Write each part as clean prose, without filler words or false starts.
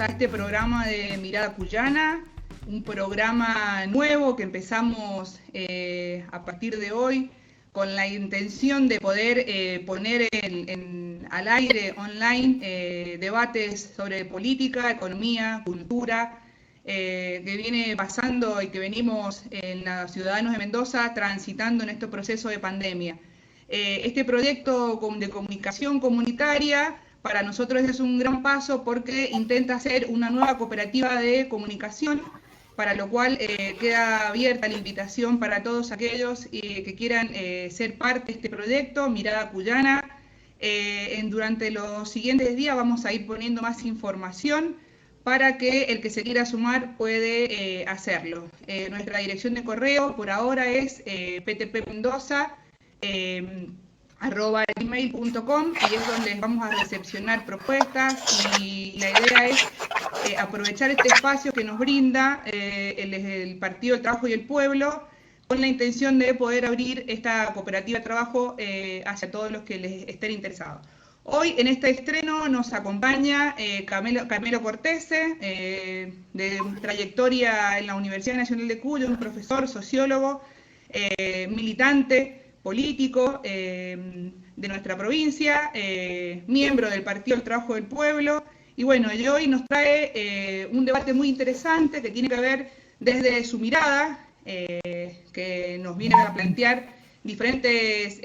este programa de Mirada Cuyana, un programa nuevo que empezamos a partir de hoy con la intención de poder poner al aire online debates sobre política, economía, cultura, que viene pasando y que venimos en los ciudadanos de Mendoza transitando en este proceso de pandemia. Este proyecto de comunicación comunitaria para nosotros es un gran paso porque intenta ser una nueva cooperativa de comunicación, para lo cual queda abierta la invitación para todos aquellos que quieran ser parte de este proyecto, Mirada Cuyana. Durante los siguientes días vamos a ir poniendo más información para que el que se quiera sumar puede hacerlo. Nuestra dirección de correo por ahora es ptpmendoza@gmail.com y es donde vamos a recepcionar propuestas, y la idea es aprovechar este espacio que nos brinda el Partido del Trabajo y el Pueblo, con la intención de poder abrir esta cooperativa de trabajo hacia todos los que les estén interesados. Hoy en este estreno nos acompaña Carmelo Cortese, de trayectoria en la Universidad Nacional de Cuyo, un profesor, sociólogo, militante político de nuestra provincia, miembro del Partido del Trabajo del Pueblo, y bueno, y hoy nos trae un debate muy interesante que tiene que ver desde su mirada, que nos viene a plantear diferentes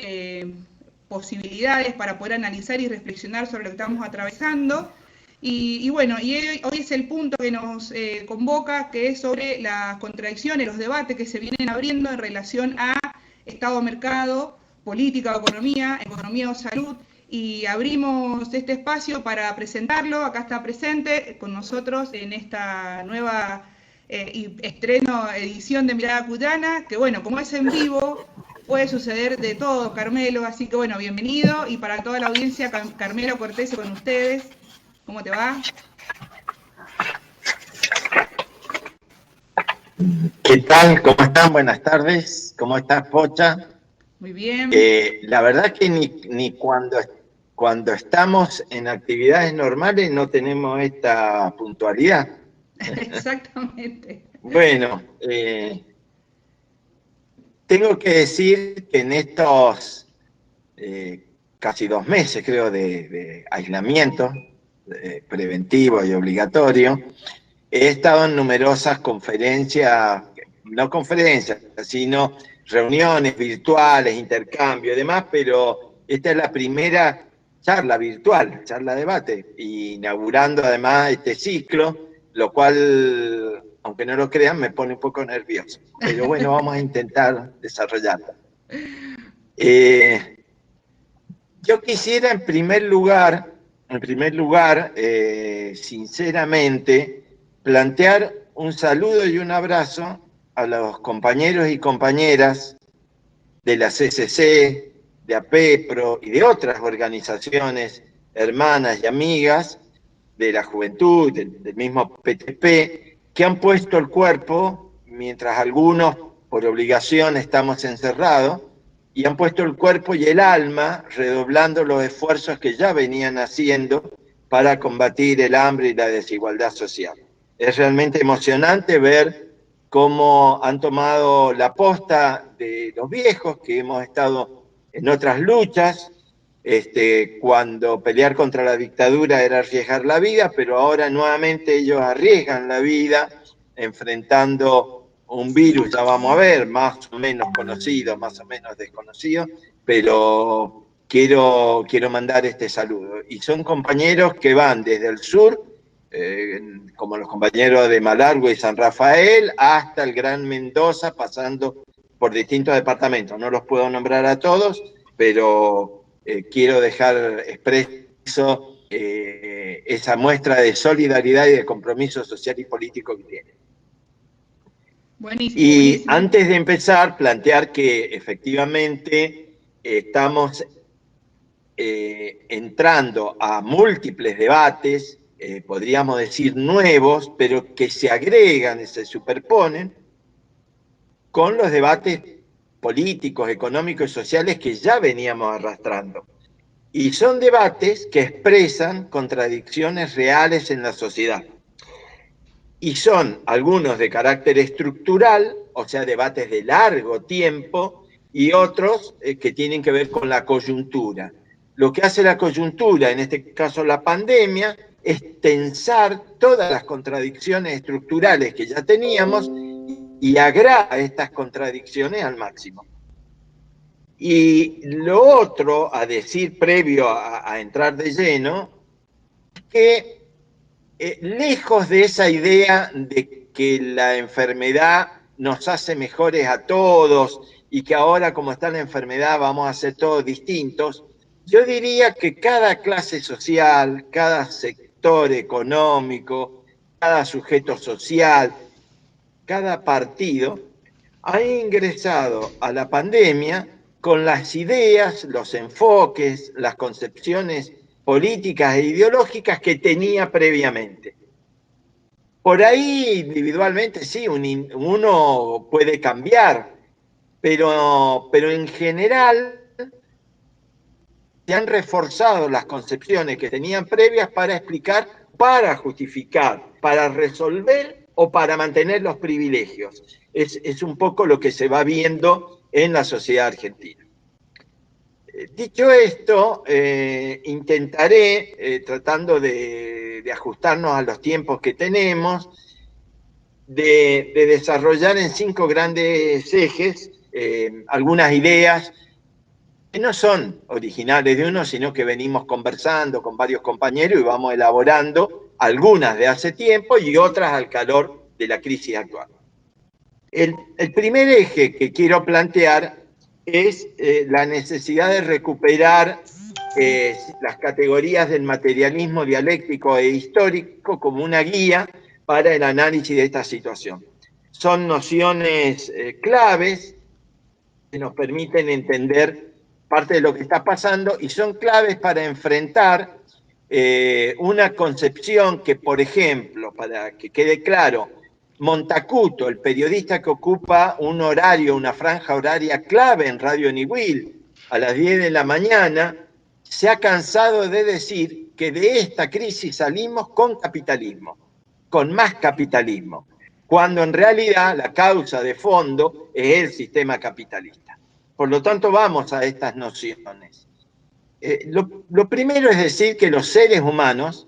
posibilidades para poder analizar y reflexionar sobre lo que estamos atravesando. Y bueno, hoy es el punto que nos convoca, que es sobre las contradicciones, los debates que se vienen abriendo en relación a Estado-mercado, política o economía o salud, y abrimos este espacio para presentarlo. Acá está presente con nosotros en esta nueva edición de Mirada Cuyana, que bueno, como es en vivo, puede suceder de todo, Carmelo, así que bueno, bienvenido, y para toda la audiencia, Carmelo Cortese con ustedes. ¿Cómo te va? ¿Qué tal? ¿Cómo están? Buenas tardes. ¿Cómo estás, Pocha? Muy bien. La verdad que ni cuando estamos en actividades normales no tenemos esta puntualidad. Exactamente. Bueno, tengo que decir que en estos casi 2 meses, creo, de aislamiento preventivo y obligatorio, he estado en numerosas conferencias, no conferencias, sino reuniones virtuales, intercambio y demás, pero esta es la primera charla virtual, charla debate, inaugurando además este ciclo, lo cual, aunque no lo crean, me pone un poco nervioso. Pero bueno, vamos a intentar desarrollarlo. Yo quisiera en primer lugar, sinceramente, plantear un saludo y un abrazo a los compañeros y compañeras de la CCC, de APEPRO y de otras organizaciones hermanas y amigas de la juventud, del mismo PTP, que han puesto el cuerpo, mientras algunos por obligación estamos encerrados, y han puesto el cuerpo y el alma redoblando los esfuerzos que ya venían haciendo para combatir el hambre y la desigualdad social. Es realmente emocionante ver cómo han tomado la posta de los viejos que hemos estado en otras luchas, cuando pelear contra la dictadura era arriesgar la vida, pero ahora nuevamente ellos arriesgan la vida enfrentando un virus, ya vamos a ver, más o menos conocido, más o menos desconocido, pero quiero mandar este saludo. Y son compañeros que van desde el sur, como los compañeros de Malargüe y San Rafael, hasta el Gran Mendoza, pasando por distintos departamentos. No los puedo nombrar a todos, pero quiero dejar expreso esa muestra de solidaridad y de compromiso social y político que tienen. Buenísimo, Y buenísimo. antes de empezar, plantear que efectivamente estamos entrando a múltiples debates, podríamos decir nuevos, pero que se agregan y se superponen con los debates políticos, económicos y sociales que ya veníamos arrastrando. Y son debates que expresan contradicciones reales en la sociedad. y son algunos de carácter estructural, o sea, debates de largo tiempo, y otros que tienen que ver con la coyuntura. Lo que hace la coyuntura, en este caso la pandemia, es tensar todas las contradicciones estructurales que ya teníamos y agrava estas contradicciones al máximo. Y lo otro, a decir previo a entrar de lleno, que lejos de esa idea de que la enfermedad nos hace mejores a todos y que ahora como está la enfermedad vamos a ser todos distintos, yo diría que cada clase social, cada sector económico, cada sujeto social, cada partido ha ingresado a la pandemia con las ideas, los enfoques, las concepciones políticas e ideológicas que tenía previamente. Por ahí, individualmente, sí, uno puede cambiar, pero en general se han reforzado las concepciones que tenían previas para explicar, para justificar, para resolver o para mantener los privilegios. Es un poco lo que se va viendo en la sociedad argentina. Dicho esto, intentaré, tratando de ajustarnos a los tiempos que tenemos, de desarrollar en 5 grandes ejes algunas ideas que no son originales de uno, sino que venimos conversando con varios compañeros y vamos elaborando algunas de hace tiempo y otras al calor de la crisis actual. El primer eje que quiero plantear es la necesidad de recuperar las categorías del materialismo dialéctico e histórico como una guía para el análisis de esta situación. Son nociones claves que nos permiten entender parte de lo que está pasando y son claves para enfrentar una concepción que, por ejemplo, para que quede claro, Montacuto, el periodista que ocupa un horario, una franja horaria clave en Radio Niwil, a las 10 de la mañana, se ha cansado de decir que de esta crisis salimos con capitalismo, con más capitalismo, cuando en realidad la causa de fondo es el sistema capitalista. Por lo tanto, vamos a estas nociones. Lo primero es decir que los seres humanos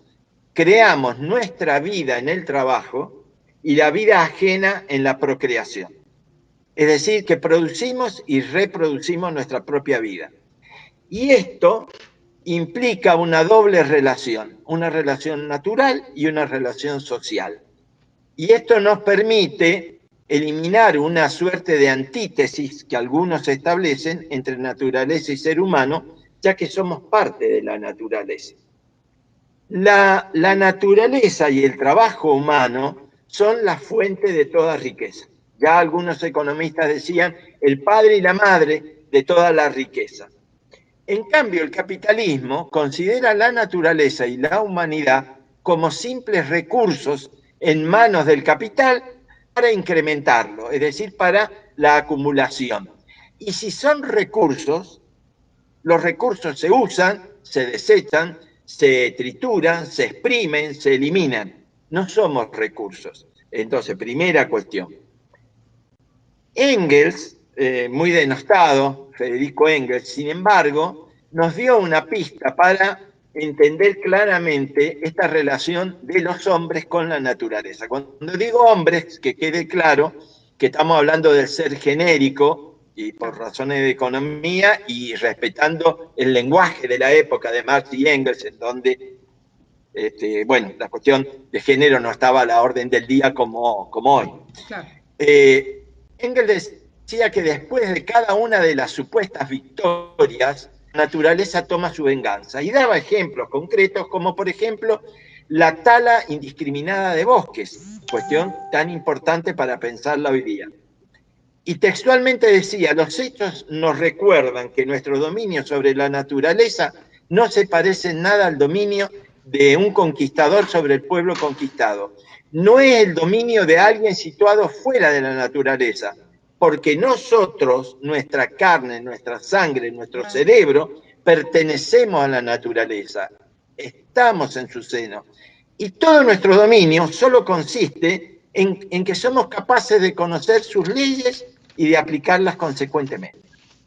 creamos nuestra vida en el trabajo y la vida ajena en la procreación. Es decir, que producimos y reproducimos nuestra propia vida. Y esto implica una doble relación, una relación natural y una relación social. Y esto nos permite eliminar una suerte de antítesis que algunos establecen entre naturaleza y ser humano, ya que somos parte de la naturaleza. La naturaleza y el trabajo humano son la fuente de toda riqueza. Ya algunos economistas decían el padre y la madre de toda la riqueza. En cambio, el capitalismo considera la naturaleza y la humanidad como simples recursos en manos del capital para incrementarlo, es decir, para la acumulación. Y si son recursos, los recursos se usan, se desechan, se trituran, se exprimen, se eliminan. No somos recursos. Entonces, primera cuestión. Engels, muy denostado, Federico Engels, sin embargo, nos dio una pista para entender claramente esta relación de los hombres con la naturaleza. Cuando digo hombres, que quede claro que estamos hablando del ser genérico y por razones de economía y respetando el lenguaje de la época de Marx y Engels, en donde bueno, la cuestión de género no estaba a la orden del día como hoy. Claro. Engels decía que después de cada una de las supuestas victorias, la naturaleza toma su venganza y daba ejemplos concretos como por ejemplo la tala indiscriminada de bosques, cuestión tan importante para pensarla hoy día. Y textualmente decía, los hechos nos recuerdan que nuestro dominio sobre la naturaleza no se parece en nada al dominio de un conquistador sobre el pueblo conquistado. No es el dominio de alguien situado fuera de la naturaleza, porque nosotros, nuestra carne, nuestra sangre, nuestro cerebro, pertenecemos a la naturaleza, estamos en su seno. Y todo nuestro dominio solo consiste en que somos capaces de conocer sus leyes y de aplicarlas consecuentemente.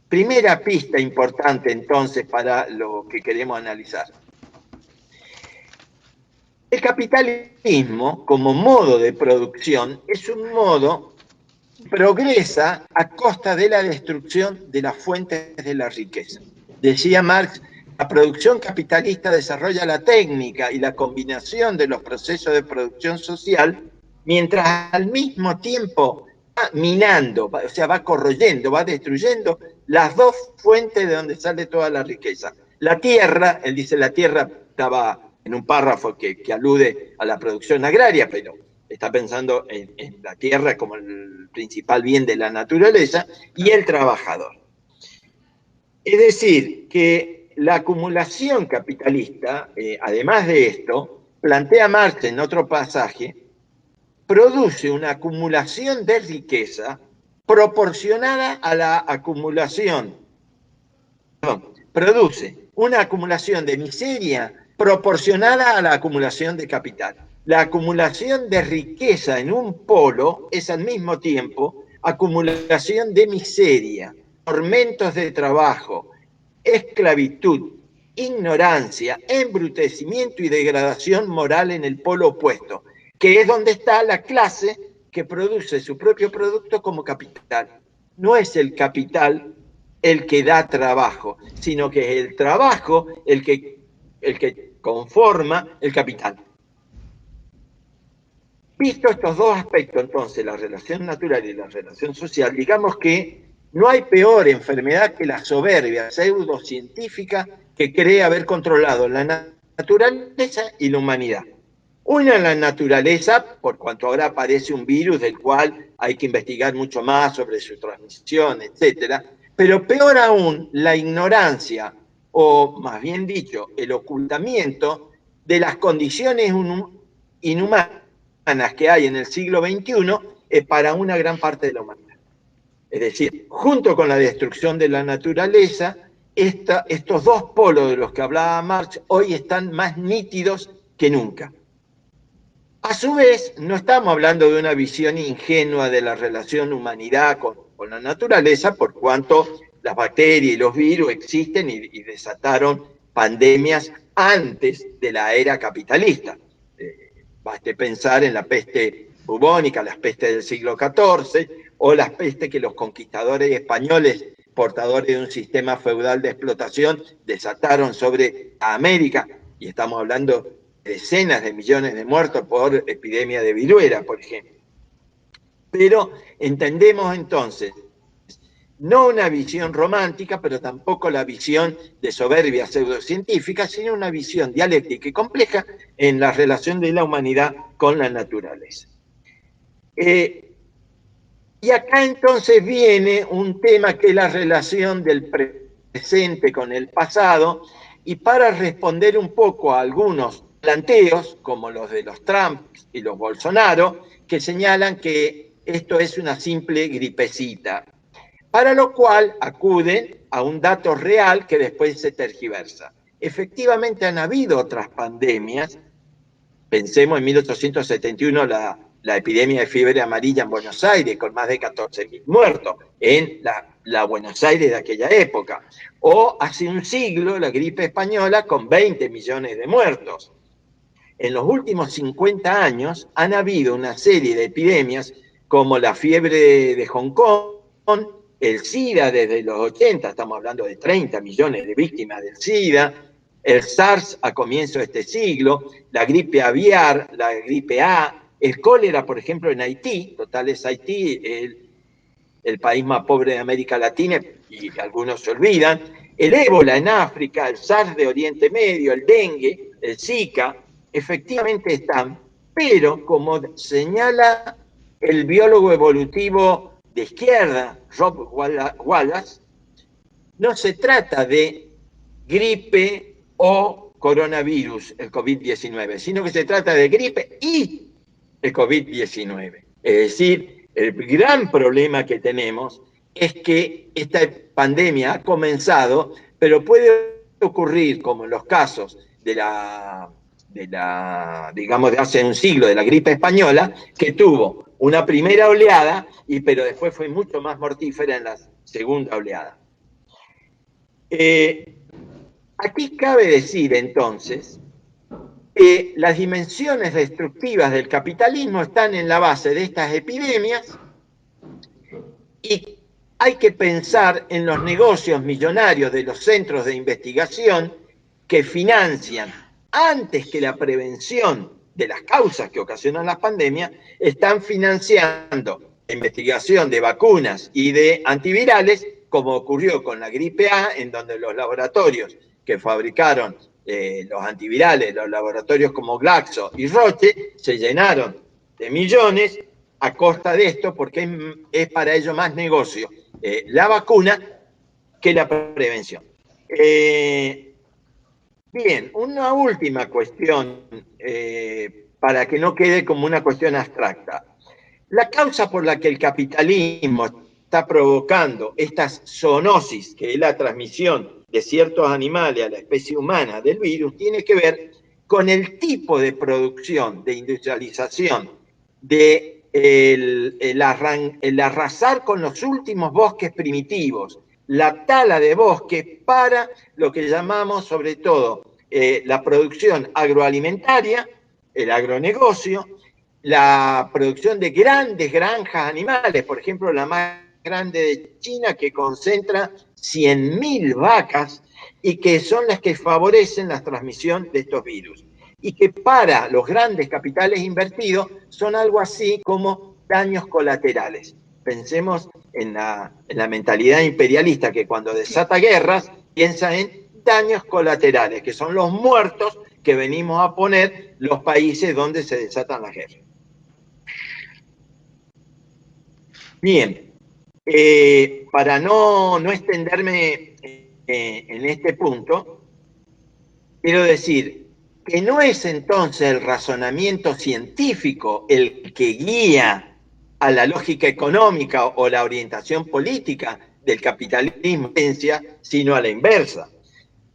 Primera pista importante entonces para lo que queremos analizar. El capitalismo como modo de producción es un modo que progresa a costa de la destrucción de las fuentes de la riqueza. Decía Marx, la producción capitalista desarrolla la técnica y la combinación de los procesos de producción social, mientras al mismo tiempo va minando, o sea, va corroyendo, va destruyendo las dos fuentes de donde sale toda la riqueza. La tierra, él dice, la tierra estaba en un párrafo que alude a la producción agraria, pero está pensando en la tierra como el principal bien de la naturaleza, y el trabajador. Es decir, que la acumulación capitalista, además de esto, plantea Marx en otro pasaje, produce una acumulación de riqueza proporcionada a la acumulación, produce una acumulación de miseria proporcionada a la acumulación de capital. La acumulación de riqueza en un polo es al mismo tiempo acumulación de miseria, tormentos de trabajo, esclavitud, ignorancia, embrutecimiento y degradación moral en el polo opuesto, que es donde está la clase que produce su propio producto como capital. No es el capital el que da trabajo, sino que es el trabajo el que conforma el capital. Visto estos dos aspectos, entonces, la relación natural y la relación social, digamos que no hay peor enfermedad que la soberbia pseudocientífica que cree haber controlado la naturaleza y la humanidad. Una en la naturaleza, por cuanto ahora aparece un virus del cual hay que investigar mucho más sobre su transmisión, etc. Pero peor aún, la ignorancia, o más bien dicho, el ocultamiento de las condiciones inhumanas que hay en el siglo XXI para una gran parte de la humanidad. Es decir, junto con la destrucción de la naturaleza, estos dos polos de los que hablaba Marx hoy están más nítidos que nunca. A su vez, no estamos hablando de una visión ingenua de la relación humanidad con la naturaleza, por cuanto las bacterias y los virus existen y desataron pandemias antes de la era capitalista. Baste pensar en la peste bubónica, las pestes del siglo XIV, o las pestes que los conquistadores españoles, portadores de un sistema feudal de explotación, desataron sobre América, y estamos hablando de decenas de millones de muertos por epidemia de viruela, por ejemplo. Pero entendemos entonces, no una visión romántica, pero tampoco la visión de soberbia pseudocientífica, sino una visión dialéctica y compleja en la relación de la humanidad con la naturaleza. Y acá entonces viene un tema que es la relación del presente con el pasado, y para responder un poco a algunos planteos, como los de los Trump y los Bolsonaro, que señalan que esto es una simple gripecita, para lo cual acuden a un dato real que después se tergiversa. Efectivamente han habido otras pandemias, pensemos en 1871 la epidemia de fiebre amarilla en Buenos Aires, con más de 14.000 muertos, en la Buenos Aires de aquella época. O hace un siglo la gripe española con 20 millones de muertos. En los últimos 50 años han habido una serie de epidemias como la fiebre de Hong Kong, el SIDA desde los 80, estamos hablando de 30 millones de víctimas del SIDA, el SARS a comienzo de este siglo, la gripe aviar, la gripe A, el cólera, por ejemplo, en Haití, total es Haití el país más pobre de América Latina, y algunos se olvidan, el ébola en África, el SARS de Oriente Medio, el dengue, el Zika, efectivamente están, pero como señala el biólogo evolutivo de izquierda, Rob Wallace, no se trata de gripe o coronavirus, el COVID-19, sino que se trata de gripe y el COVID-19. Es decir, el gran problema que tenemos es que esta pandemia ha comenzado, pero puede ocurrir, como en los casos de la digamos, de hace un siglo, de la gripe española, que tuvo una primera oleada, pero después fue mucho más mortífera en la segunda oleada. Aquí cabe decir entonces que las dimensiones destructivas del capitalismo están en la base de estas epidemias y hay que pensar en los negocios millonarios de los centros de investigación que financian, antes que la prevención de las causas que ocasionan las pandemias, están financiando la investigación de vacunas y de antivirales, como ocurrió con la gripe A, en donde los laboratorios que fabricaron los antivirales, los laboratorios como Glaxo y Roche, se llenaron de millones a costa de esto, porque es para ellos más negocio la vacuna que la prevención. Bien, una última cuestión para que no quede como una cuestión abstracta. La causa por la que el capitalismo está provocando estas zoonosis, que es la transmisión de ciertos animales a la especie humana del virus, tiene que ver con el tipo de producción, de industrialización, de el arrasar con los últimos bosques primitivos, la tala de bosques para lo que llamamos sobre todo la producción agroalimentaria, el agronegocio, la producción de grandes granjas animales, por ejemplo la más grande de China, que concentra 100.000 vacas y que son las que favorecen la transmisión de estos virus. Y que para los grandes capitales invertidos son algo así como daños colaterales. Pensemos en la mentalidad imperialista, que cuando desata guerras piensa en daños colaterales, que son los muertos que venimos a poner los países donde se desatan las guerras. Bien, para no extenderme en este punto, quiero decir que no es entonces el razonamiento científico el que guía a la lógica económica o la orientación política del capitalismo, sino a la inversa.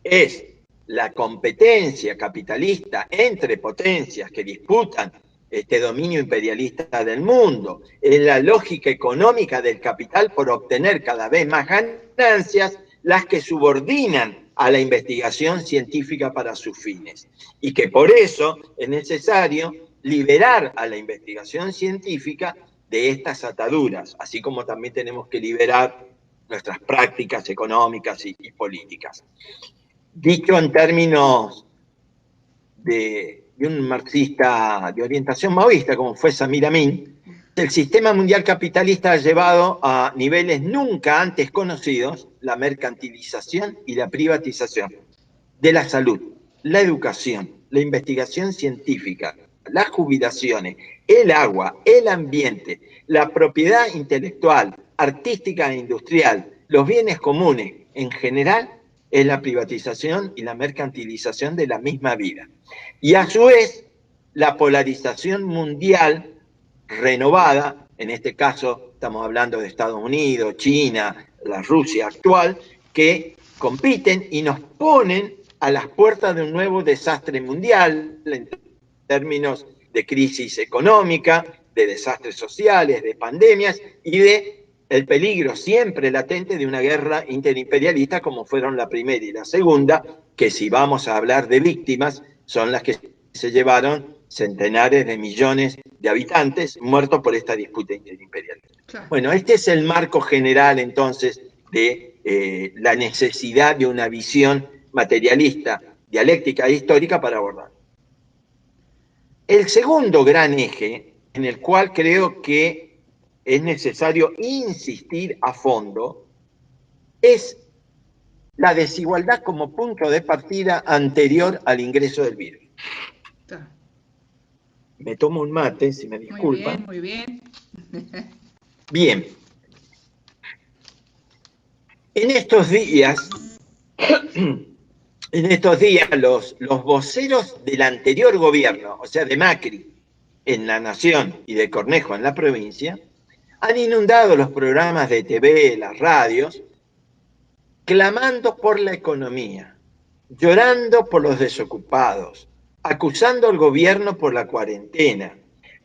Es la competencia capitalista entre potencias que disputan este dominio imperialista del mundo, es la lógica económica del capital por obtener cada vez más ganancias, las que subordinan a la investigación científica para sus fines. Y que por eso es necesario liberar a la investigación científica de estas ataduras, así como también tenemos que liberar nuestras prácticas económicas y políticas. Dicho en términos de un marxista de orientación maoísta, como fue Samir Amin, el sistema mundial capitalista ha llevado a niveles nunca antes conocidos la mercantilización y la privatización de la salud, la educación, la investigación científica, las jubilaciones, el agua, el ambiente, la propiedad intelectual, artística e industrial, los bienes comunes en general, es la privatización y la mercantilización de la misma vida. Y a su vez, la polarización mundial renovada, en este caso estamos hablando de Estados Unidos, China, la Rusia actual, que compiten y nos ponen a las puertas de un nuevo desastre mundial en términos de crisis económica, de desastres sociales, de pandemias y de el peligro siempre latente de una guerra interimperialista como fueron la primera y la segunda, que si vamos a hablar de víctimas, son las que se llevaron centenares de millones de habitantes muertos por esta disputa interimperialista. Claro. Bueno, este es el marco general entonces de la necesidad de una visión materialista, dialéctica e histórica para abordar. El segundo gran eje en el cual creo que es necesario insistir a fondo es la desigualdad como punto de partida anterior al ingreso del virus. Me tomo un mate, si me disculpan. Muy bien, muy bien. Bien. En estos días, los voceros del anterior gobierno, o sea, de Macri en la Nación y de Cornejo en la provincia, han inundado los programas de TV, las radios, clamando por la economía, llorando por los desocupados, acusando al gobierno por la cuarentena.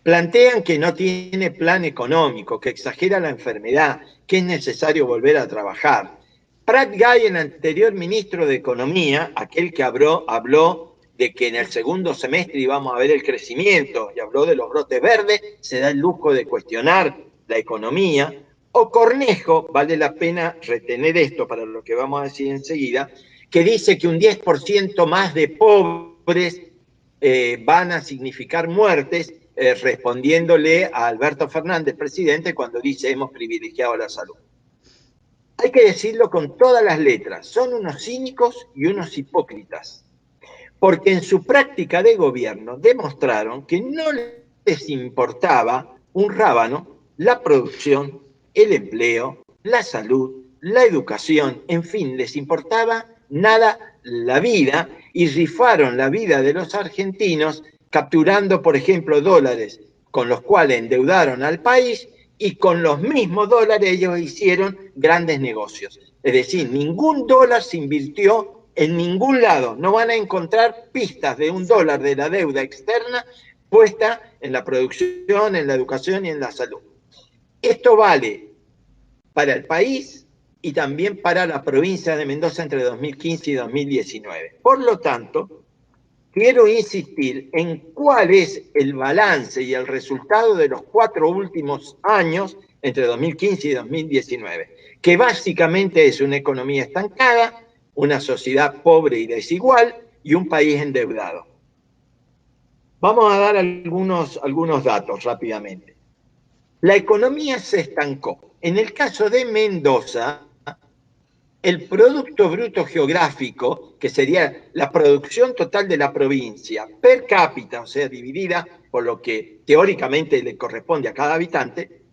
Plantean que no tiene plan económico, que exagera la enfermedad, que es necesario volver a trabajar. Prat Gay, el anterior ministro de Economía, aquel que habló de que en el segundo semestre íbamos a ver el crecimiento y habló de los brotes verdes, se da el lujo de cuestionar la economía. O Cornejo, vale la pena retener esto para lo que vamos a decir enseguida, que dice que un 10% más de pobres van a significar muertes, respondiéndole a Alberto Fernández, presidente, cuando dice hemos privilegiado la salud. Hay que decirlo con todas las letras, son unos cínicos y unos hipócritas, porque en su práctica de gobierno demostraron que no les importaba un rábano la producción, el empleo, la salud, la educación, en fin, les importaba nada la vida y rifaron la vida de los argentinos capturando, por ejemplo, dólares con los cuales endeudaron al país y con los mismos dólares ellos hicieron grandes negocios. Es decir, ningún dólar se invirtió en ningún lado. No van a encontrar pistas de un dólar de la deuda externa puesta en la producción, en la educación y en la salud. Esto vale para el país y también para la provincia de Mendoza entre 2015 y 2019. Por lo tanto, quiero insistir en cuál es el balance y el resultado de los 4 últimos años entre 2015 y 2019, que básicamente es una economía estancada, una sociedad pobre y desigual y un país endeudado. Vamos a dar algunos datos rápidamente. La economía se estancó. En el caso de Mendoza, el Producto Bruto Geográfico, que sería la producción total de la provincia per cápita, o sea, dividida por lo que teóricamente le corresponde a cada habitante,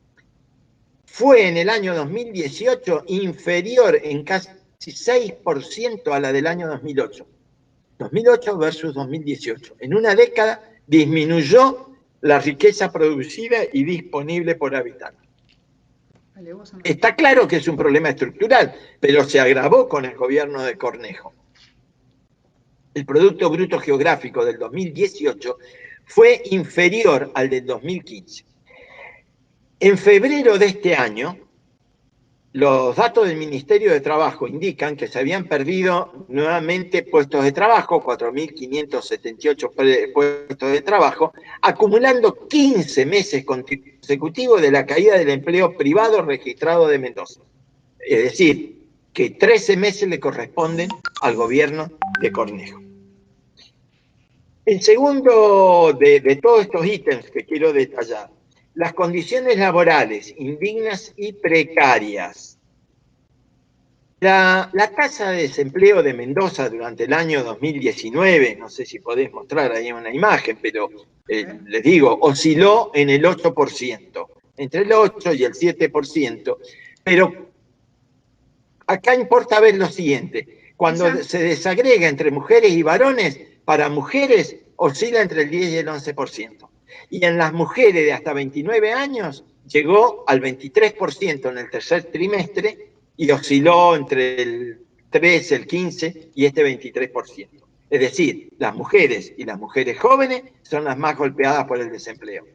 fue en el año 2018 inferior en casi 6% a la del año 2008. 2008 versus 2018. En una década disminuyó la riqueza producida y disponible por habitante. Está claro que es un problema estructural, pero se agravó con el gobierno de Cornejo. El Producto Bruto Geográfico del 2018 fue inferior al del 2015. En febrero de este año, los datos del Ministerio de Trabajo indican que se habían perdido nuevamente puestos de trabajo, 4.578 puestos de trabajo, acumulando 15 meses consecutivos de la caída del empleo privado registrado de Mendoza. Es decir, que 13 meses le corresponden al gobierno de Cornejo. El segundo de todos estos ítems que quiero detallar, las condiciones laborales indignas y precarias. La tasa de desempleo de Mendoza durante el año 2019, no sé si podés mostrar ahí una imagen, pero les digo, osciló en el 8%, entre el 8 y el 7%, pero acá importa ver lo siguiente, cuando se desagrega entre mujeres y varones, para mujeres oscila entre el 10 y el 11%. Y en las mujeres de hasta 29 años llegó al 23% en el tercer trimestre y osciló entre el 13, el 15 y este 23%. Es decir, las mujeres y las mujeres jóvenes son las más golpeadas por el desempleo.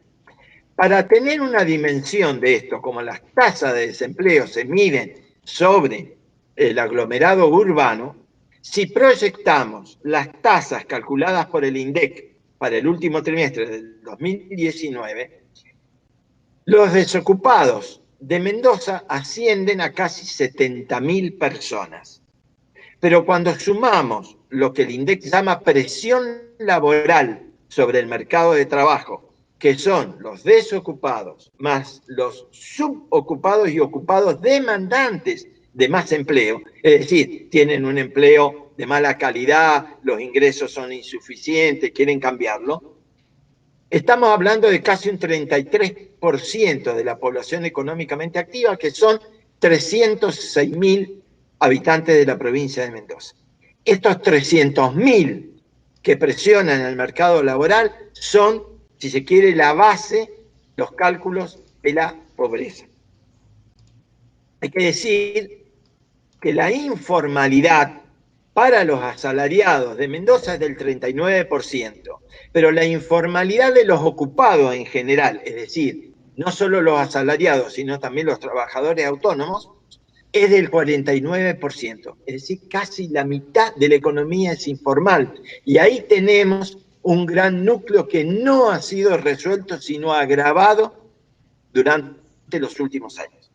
Para tener una dimensión de esto, como las tasas de desempleo se miden sobre el aglomerado urbano, si proyectamos las tasas calculadas por el INDEC para el último trimestre del 2019, los desocupados de Mendoza ascienden a casi 70.000 personas. Pero cuando sumamos lo que el INDEC llama presión laboral sobre el mercado de trabajo, que son los desocupados más los subocupados y ocupados demandantes de más empleo, es decir, tienen un empleo de mala calidad, los ingresos son insuficientes, quieren cambiarlo, estamos hablando de casi un 33% de la población económicamente activa, que son 306.000 habitantes de la provincia de Mendoza. Estos 300.000 que presionan el mercado laboral son, si se quiere, la base, los cálculos de la pobreza. Hay que decir que la informalidad para los asalariados de Mendoza es del 39%, pero la informalidad de los ocupados en general, es decir, no solo los asalariados, sino también los trabajadores autónomos, es del 49%. Es decir, casi la mitad de la economía es informal. Y ahí tenemos un gran núcleo que no ha sido resuelto, sino agravado durante los últimos años.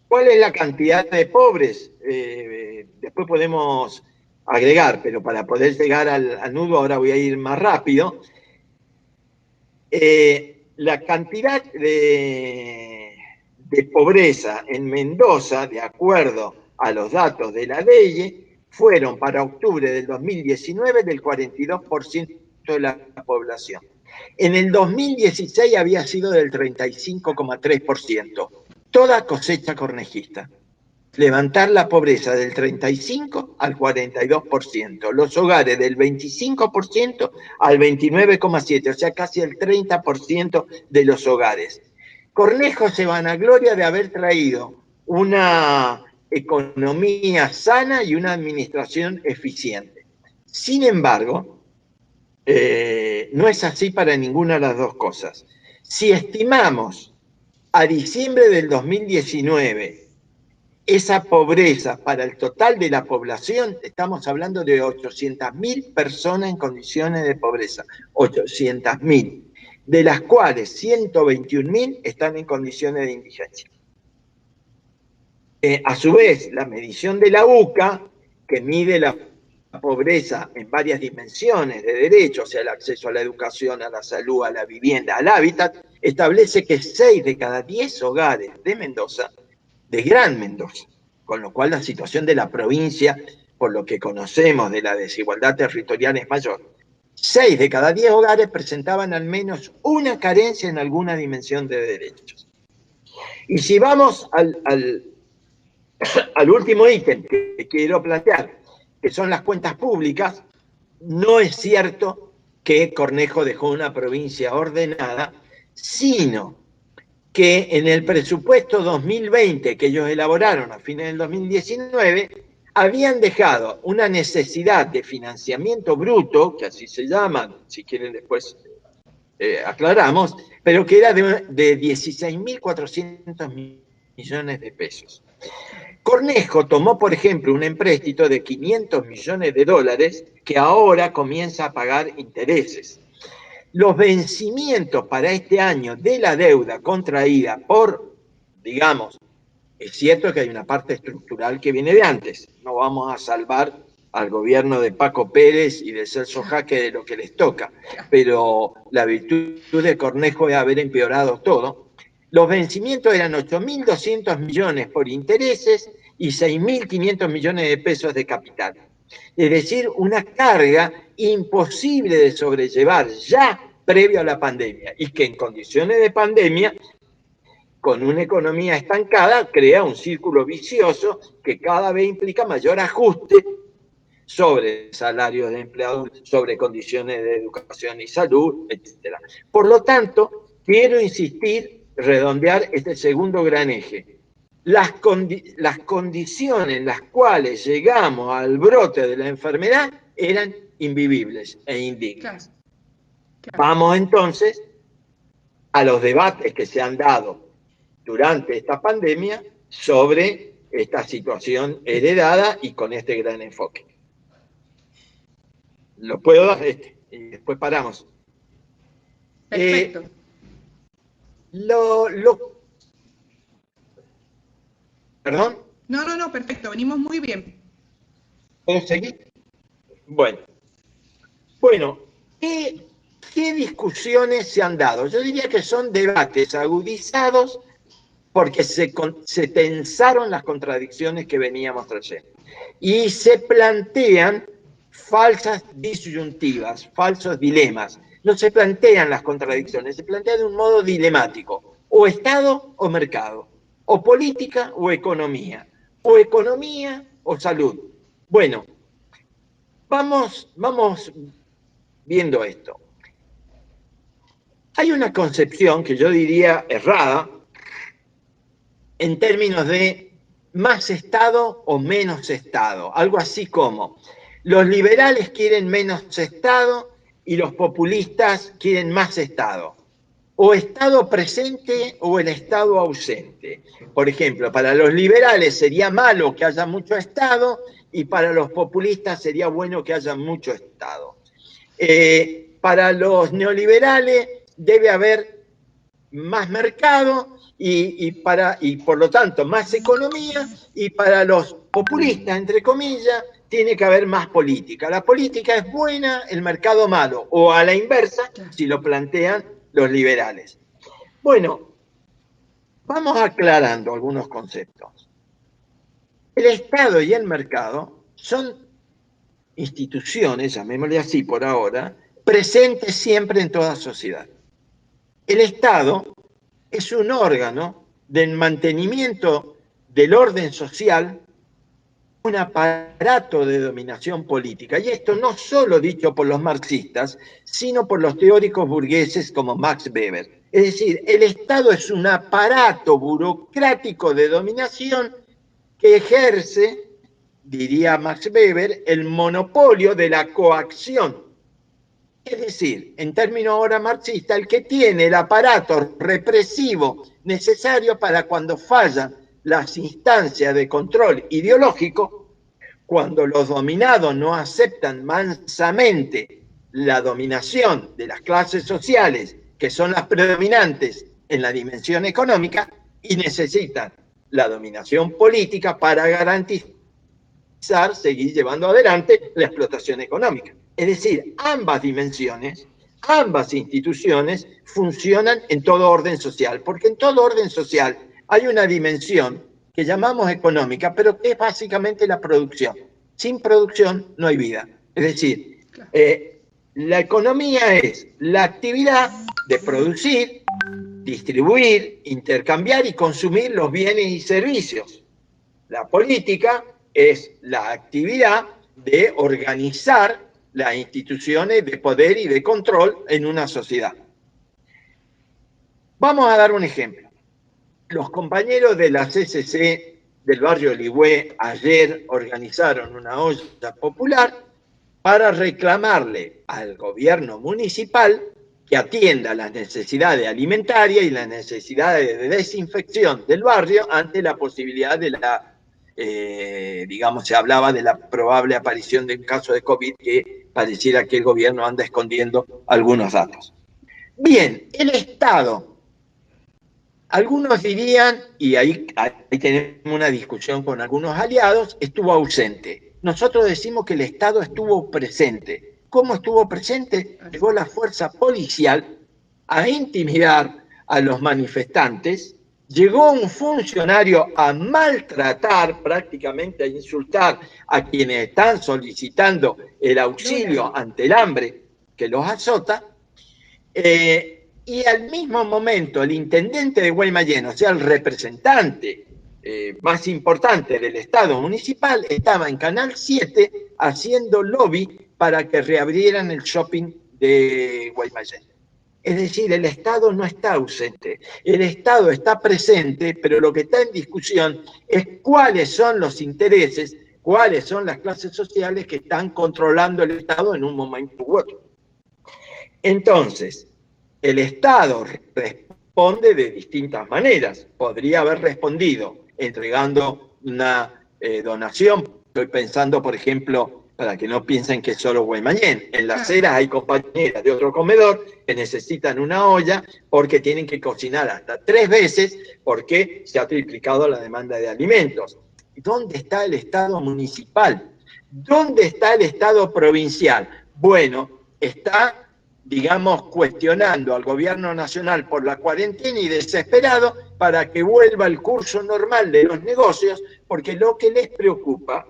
¿Cuál es la cantidad de pobres? Después podemos agregar, pero para poder llegar al nudo ahora voy a ir más rápido. La cantidad de pobreza en Mendoza, de acuerdo a los datos de la ley, fueron para octubre del 2019 del 42% de la población. En el 2016 había sido del 35,3%. Toda cosecha cornejista. Levantar la pobreza del 35 al 42%, los hogares del 25% al 29,7%, o sea, casi el 30% de los hogares. Cornejo se vanagloria de haber traído una economía sana y una administración eficiente. Sin embargo, no es así para ninguna de las dos cosas. Si estimamos a diciembre del 2019, esa pobreza para el total de la población, estamos hablando de 800.000 personas en condiciones de pobreza, 800.000, de las cuales 121.000 están en condiciones de indigencia. A su vez, la medición de la UCA, que mide la pobreza en varias dimensiones de derechos, o sea, el acceso a la educación, a la salud, a la vivienda, al hábitat, establece que 6 de cada 10 hogares de Mendoza, de Gran Mendoza, con lo cual la situación de la provincia, por lo que conocemos de la desigualdad territorial, es mayor. 6 de cada 10 hogares presentaban al menos una carencia en alguna dimensión de derechos. Y si vamos al último ítem que quiero plantear, que son las cuentas públicas, no es cierto que Cornejo dejó una provincia ordenada, sino que en el presupuesto 2020 que ellos elaboraron a fines del 2019, habían dejado una necesidad de financiamiento bruto, que así se llaman, si quieren después aclaramos, pero que era de 16.400 millones de pesos. Cornejo tomó, por ejemplo, un empréstito de 500 millones de dólares que ahora comienza a pagar intereses. Los vencimientos para este año de la deuda contraída por, digamos, es cierto que hay una parte estructural que viene de antes, no vamos a salvar al gobierno de Paco Pérez y de Celso Jaque de lo que les toca, pero la virtud de Cornejo es haber empeorado todo. Los vencimientos eran 8.200 millones por intereses y 6.500 millones de pesos de capital. Es decir, una carga imposible de sobrellevar ya previo a la pandemia y que en condiciones de pandemia, con una economía estancada, crea un círculo vicioso que cada vez implica mayor ajuste sobre salarios de empleados, sobre condiciones de educación y salud, etc. Por lo tanto, quiero insistir, redondear este segundo gran eje. Las condiciones en las cuales llegamos al brote de la enfermedad eran invivibles e indignas. Claro. Vamos entonces a los debates que se han dado durante esta pandemia sobre esta situación heredada y con este gran enfoque. ¿Lo puedo dar? Y después paramos. Perfecto. ¿Perdón? No, perfecto, venimos muy bien. ¿Puedo seguir? Bueno, ¿qué discusiones se han dado? Yo diría que son debates agudizados porque se tensaron las contradicciones que veníamos trayendo. Y se plantean falsas disyuntivas, falsos dilemas. No se plantean las contradicciones, se plantean de un modo dilemático. O Estado o mercado, o política o economía o salud. Bueno, vamos viendo esto. Hay una concepción que yo diría errada en términos de más Estado o menos Estado. Algo así como los liberales quieren menos Estado y los populistas quieren más Estado. O Estado presente o el Estado ausente. Por ejemplo, para los liberales sería malo que haya mucho Estado y para los populistas sería bueno que haya mucho Estado. Para los neoliberales debe haber más mercado y por lo tanto más economía, y para los populistas, entre comillas, tiene que haber más política. La política es buena, el mercado malo, o a la inversa, si lo plantean los liberales. Bueno, vamos aclarando algunos conceptos. El Estado y el mercado son instituciones, llamémosle así por ahora, presentes siempre en toda sociedad. El Estado es un órgano del mantenimiento del orden social, un aparato de dominación política. Y esto no solo dicho por los marxistas, sino por los teóricos burgueses como Max Weber. Es decir, el Estado es un aparato burocrático de dominación que ejerce, diría Max Weber, el monopolio de la coacción. Es decir, en términos ahora marxistas, el que tiene el aparato represivo necesario para cuando fallan las instancias de control ideológico, cuando los dominados no aceptan mansamente la dominación de las clases sociales, que son las predominantes en la dimensión económica, y necesitan la dominación política para garantizar seguir llevando adelante la explotación económica. Es decir, ambas dimensiones, ambas instituciones funcionan en todo orden social, porque en todo orden social hay una dimensión que llamamos económica, pero que es básicamente la producción. Sin producción no hay vida. Es decir, la economía es la actividad de producir, distribuir, intercambiar y consumir los bienes y servicios. La política es la actividad de organizar las instituciones de poder y de control en una sociedad. Vamos a dar un ejemplo. Los compañeros de la CCC del barrio Ligüé ayer organizaron una olla popular para reclamarle al gobierno municipal que atienda las necesidades alimentarias y las necesidades de desinfección del barrio ante la posibilidad de la digamos, se hablaba de la probable aparición de un caso de COVID, que pareciera que el gobierno anda escondiendo algunos datos. Bien, el Estado, algunos dirían, y ahí tenemos una discusión con algunos aliados, estuvo ausente. Nosotros decimos que el Estado estuvo presente. ¿Cómo estuvo presente? Llegó la fuerza policial a intimidar a los manifestantes. Llegó un funcionario a maltratar, prácticamente a insultar a quienes están solicitando el auxilio ante el hambre que los azota. Y al mismo momento el intendente de Guaymallén, o sea, el representante más importante del Estado municipal, estaba en Canal 7 haciendo lobby para que reabrieran el shopping de Guaymallén. Es decir, el Estado no está ausente, el Estado está presente, pero lo que está en discusión es cuáles son los intereses, cuáles son las clases sociales que están controlando el Estado en un momento u otro. Entonces, el Estado responde de distintas maneras. Podría haber respondido entregando una donación. Estoy pensando, por ejemplo, para que no piensen que es solo Guaymallén. En Las Heras hay compañeras de otro comedor que necesitan una olla porque tienen que cocinar hasta 3 veces porque se ha triplicado la demanda de alimentos. ¿Dónde está el Estado municipal? ¿Dónde está el Estado provincial? Bueno, está, digamos, cuestionando al gobierno nacional por la cuarentena y desesperado para que vuelva el curso normal de los negocios, porque lo que les preocupa,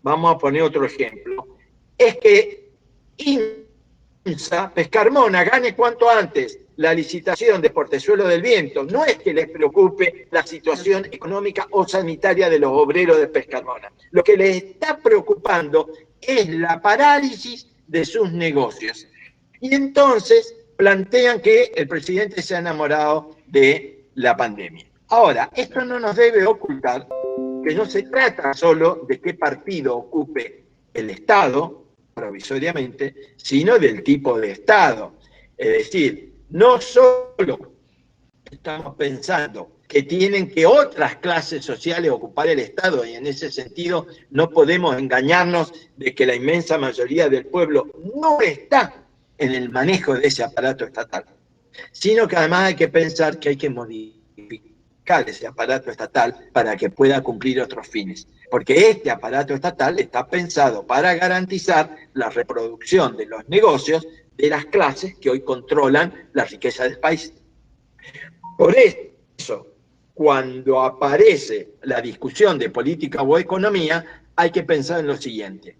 vamos a poner otro ejemplo, es que INSA, Pescarmona, gane cuanto antes la licitación de Portezuelo del Viento. No es que les preocupe la situación económica o sanitaria de los obreros de Pescarmona. Lo que les está preocupando es la parálisis de sus negocios. Y entonces plantean que el presidente se ha enamorado de la pandemia. Ahora, esto no nos debe ocultar que no se trata solo de qué partido ocupe el Estado, provisoriamente, sino del tipo de Estado. Es decir, no solo estamos pensando que tienen que otras clases sociales ocupar el Estado, y en ese sentido no podemos engañarnos de que la inmensa mayoría del pueblo no está en el manejo de ese aparato estatal, sino que además hay que pensar que hay que modificar ese aparato estatal para que pueda cumplir otros fines, porque este aparato estatal está pensado para garantizar la reproducción de los negocios de las clases que hoy controlan la riqueza del país. Por eso, cuando aparece la discusión de política o economía, hay que pensar en lo siguiente.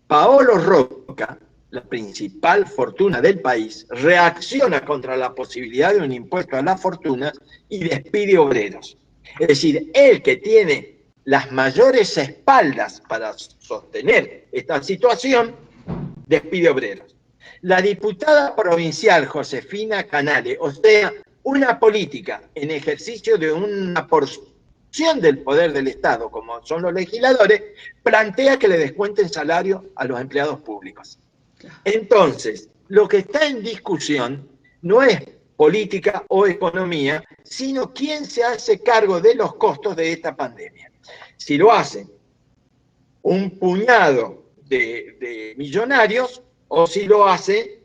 Paolo Rocca, la principal fortuna del país, reacciona contra la posibilidad de un impuesto a las fortunas y despide obreros. Es decir, él que tiene las mayores espaldas para sostener esta situación, despide obreros. La diputada provincial Josefina Canale, o sea, una política en ejercicio de una porción del poder del Estado, como son los legisladores, plantea que le descuenten salario a los empleados públicos. Entonces, lo que está en discusión no es política o economía, sino quién se hace cargo de los costos de esta pandemia. Si lo hacen un puñado de millonarios o si lo hace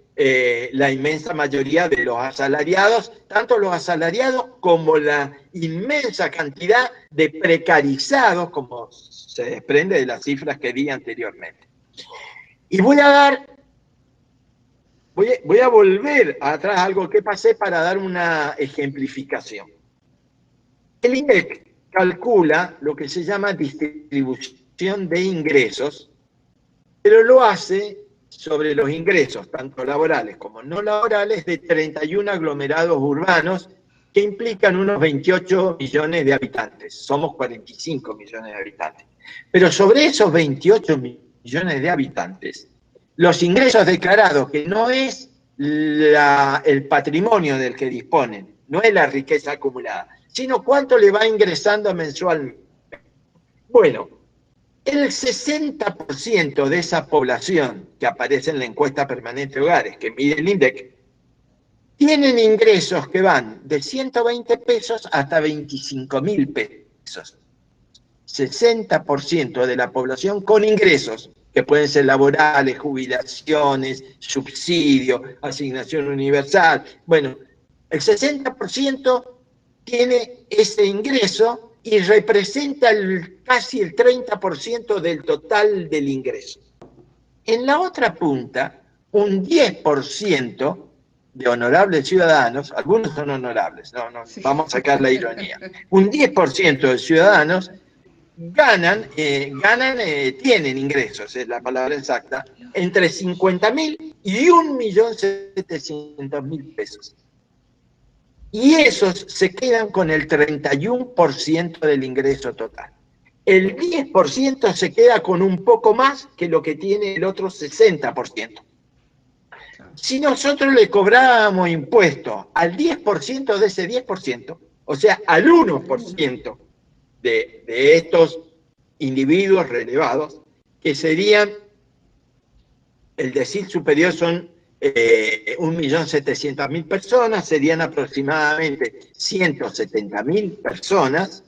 la inmensa mayoría de los asalariados, tanto los asalariados como la inmensa cantidad de precarizados, como se desprende de las cifras que di anteriormente. Y voy a volver atrás a algo que pasé para dar una ejemplificación. El INDEC calcula lo que se llama distribución de ingresos, pero lo hace sobre los ingresos, tanto laborales como no laborales, de 31 aglomerados urbanos que implican unos 28 millones de habitantes. Somos 45 millones de habitantes. Pero sobre esos 28 millones de habitantes, los ingresos declarados, que no es el patrimonio del que disponen, no es la riqueza acumulada, sino cuánto le va ingresando mensualmente. Bueno, el 60% de esa población que aparece en la encuesta permanente de hogares que mide el INDEC, tienen ingresos que van de 120 pesos hasta 25.000 pesos. 60% de la población con ingresos, que pueden ser laborales, jubilaciones, subsidio, asignación universal. Bueno, el 60% tiene ese ingreso y representa casi el 30% del total del ingreso. En la otra punta, un 10% de honorables ciudadanos, algunos son honorables, sí, vamos a sacar la ironía, un 10% de ciudadanos tienen ingresos, es la palabra exacta, entre 50.000 y 1.700.000 pesos. Y esos se quedan con el 31% del ingreso total. El 10% se queda con un poco más que lo que tiene el otro 60%. Si nosotros le cobrábamos impuestos al 10% de ese 10%, o sea, al 1% de estos individuos relevados, que serían, el decil superior son 1.700.000 personas, serían aproximadamente 170.000 personas,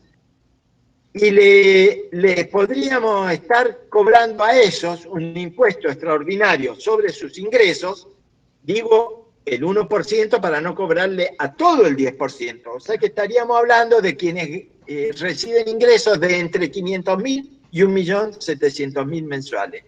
y le podríamos estar cobrando a esos un impuesto extraordinario sobre sus ingresos, digo el 1% para no cobrarle a todo el 10%, o sea que estaríamos hablando de quienes reciben ingresos de entre 500.000 y 1.700.000 mensuales.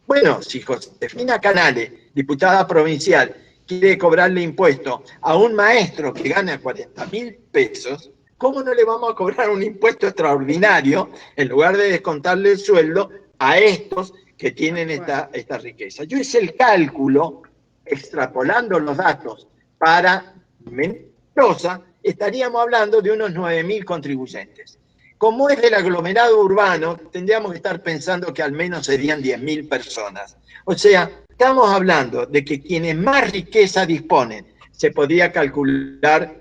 Bueno, si Josefina Canale, diputada provincial, quiere cobrarle impuesto a un maestro que gana 40.000 pesos, ¿cómo no le vamos a cobrar un impuesto extraordinario en lugar de descontarle el sueldo a estos que tienen esta riqueza? Yo hice el cálculo, extrapolando los datos para Mendoza, estaríamos hablando de unos 9.000 contribuyentes. Como es del aglomerado urbano, tendríamos que estar pensando que al menos serían 10.000 personas. O sea, estamos hablando de que quienes más riqueza disponen, se podría calcular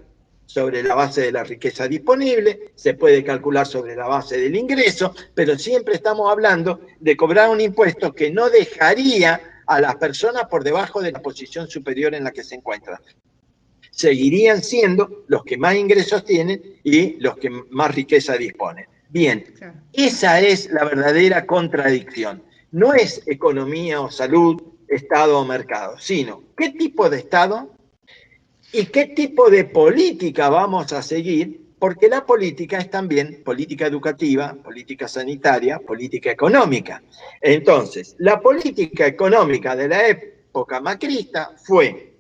sobre la base de la riqueza disponible, se puede calcular sobre la base del ingreso, pero siempre estamos hablando de cobrar un impuesto que no dejaría a las personas por debajo de la posición superior en la que se encuentran. Seguirían siendo los que más ingresos tienen y los que más riqueza disponen. Bien, esa es la verdadera contradicción. No es economía o salud, Estado o mercado, sino qué tipo de Estado y qué tipo de política vamos a seguir, porque la política es también política educativa, política sanitaria, política económica. Entonces, la política económica de la época macrista fue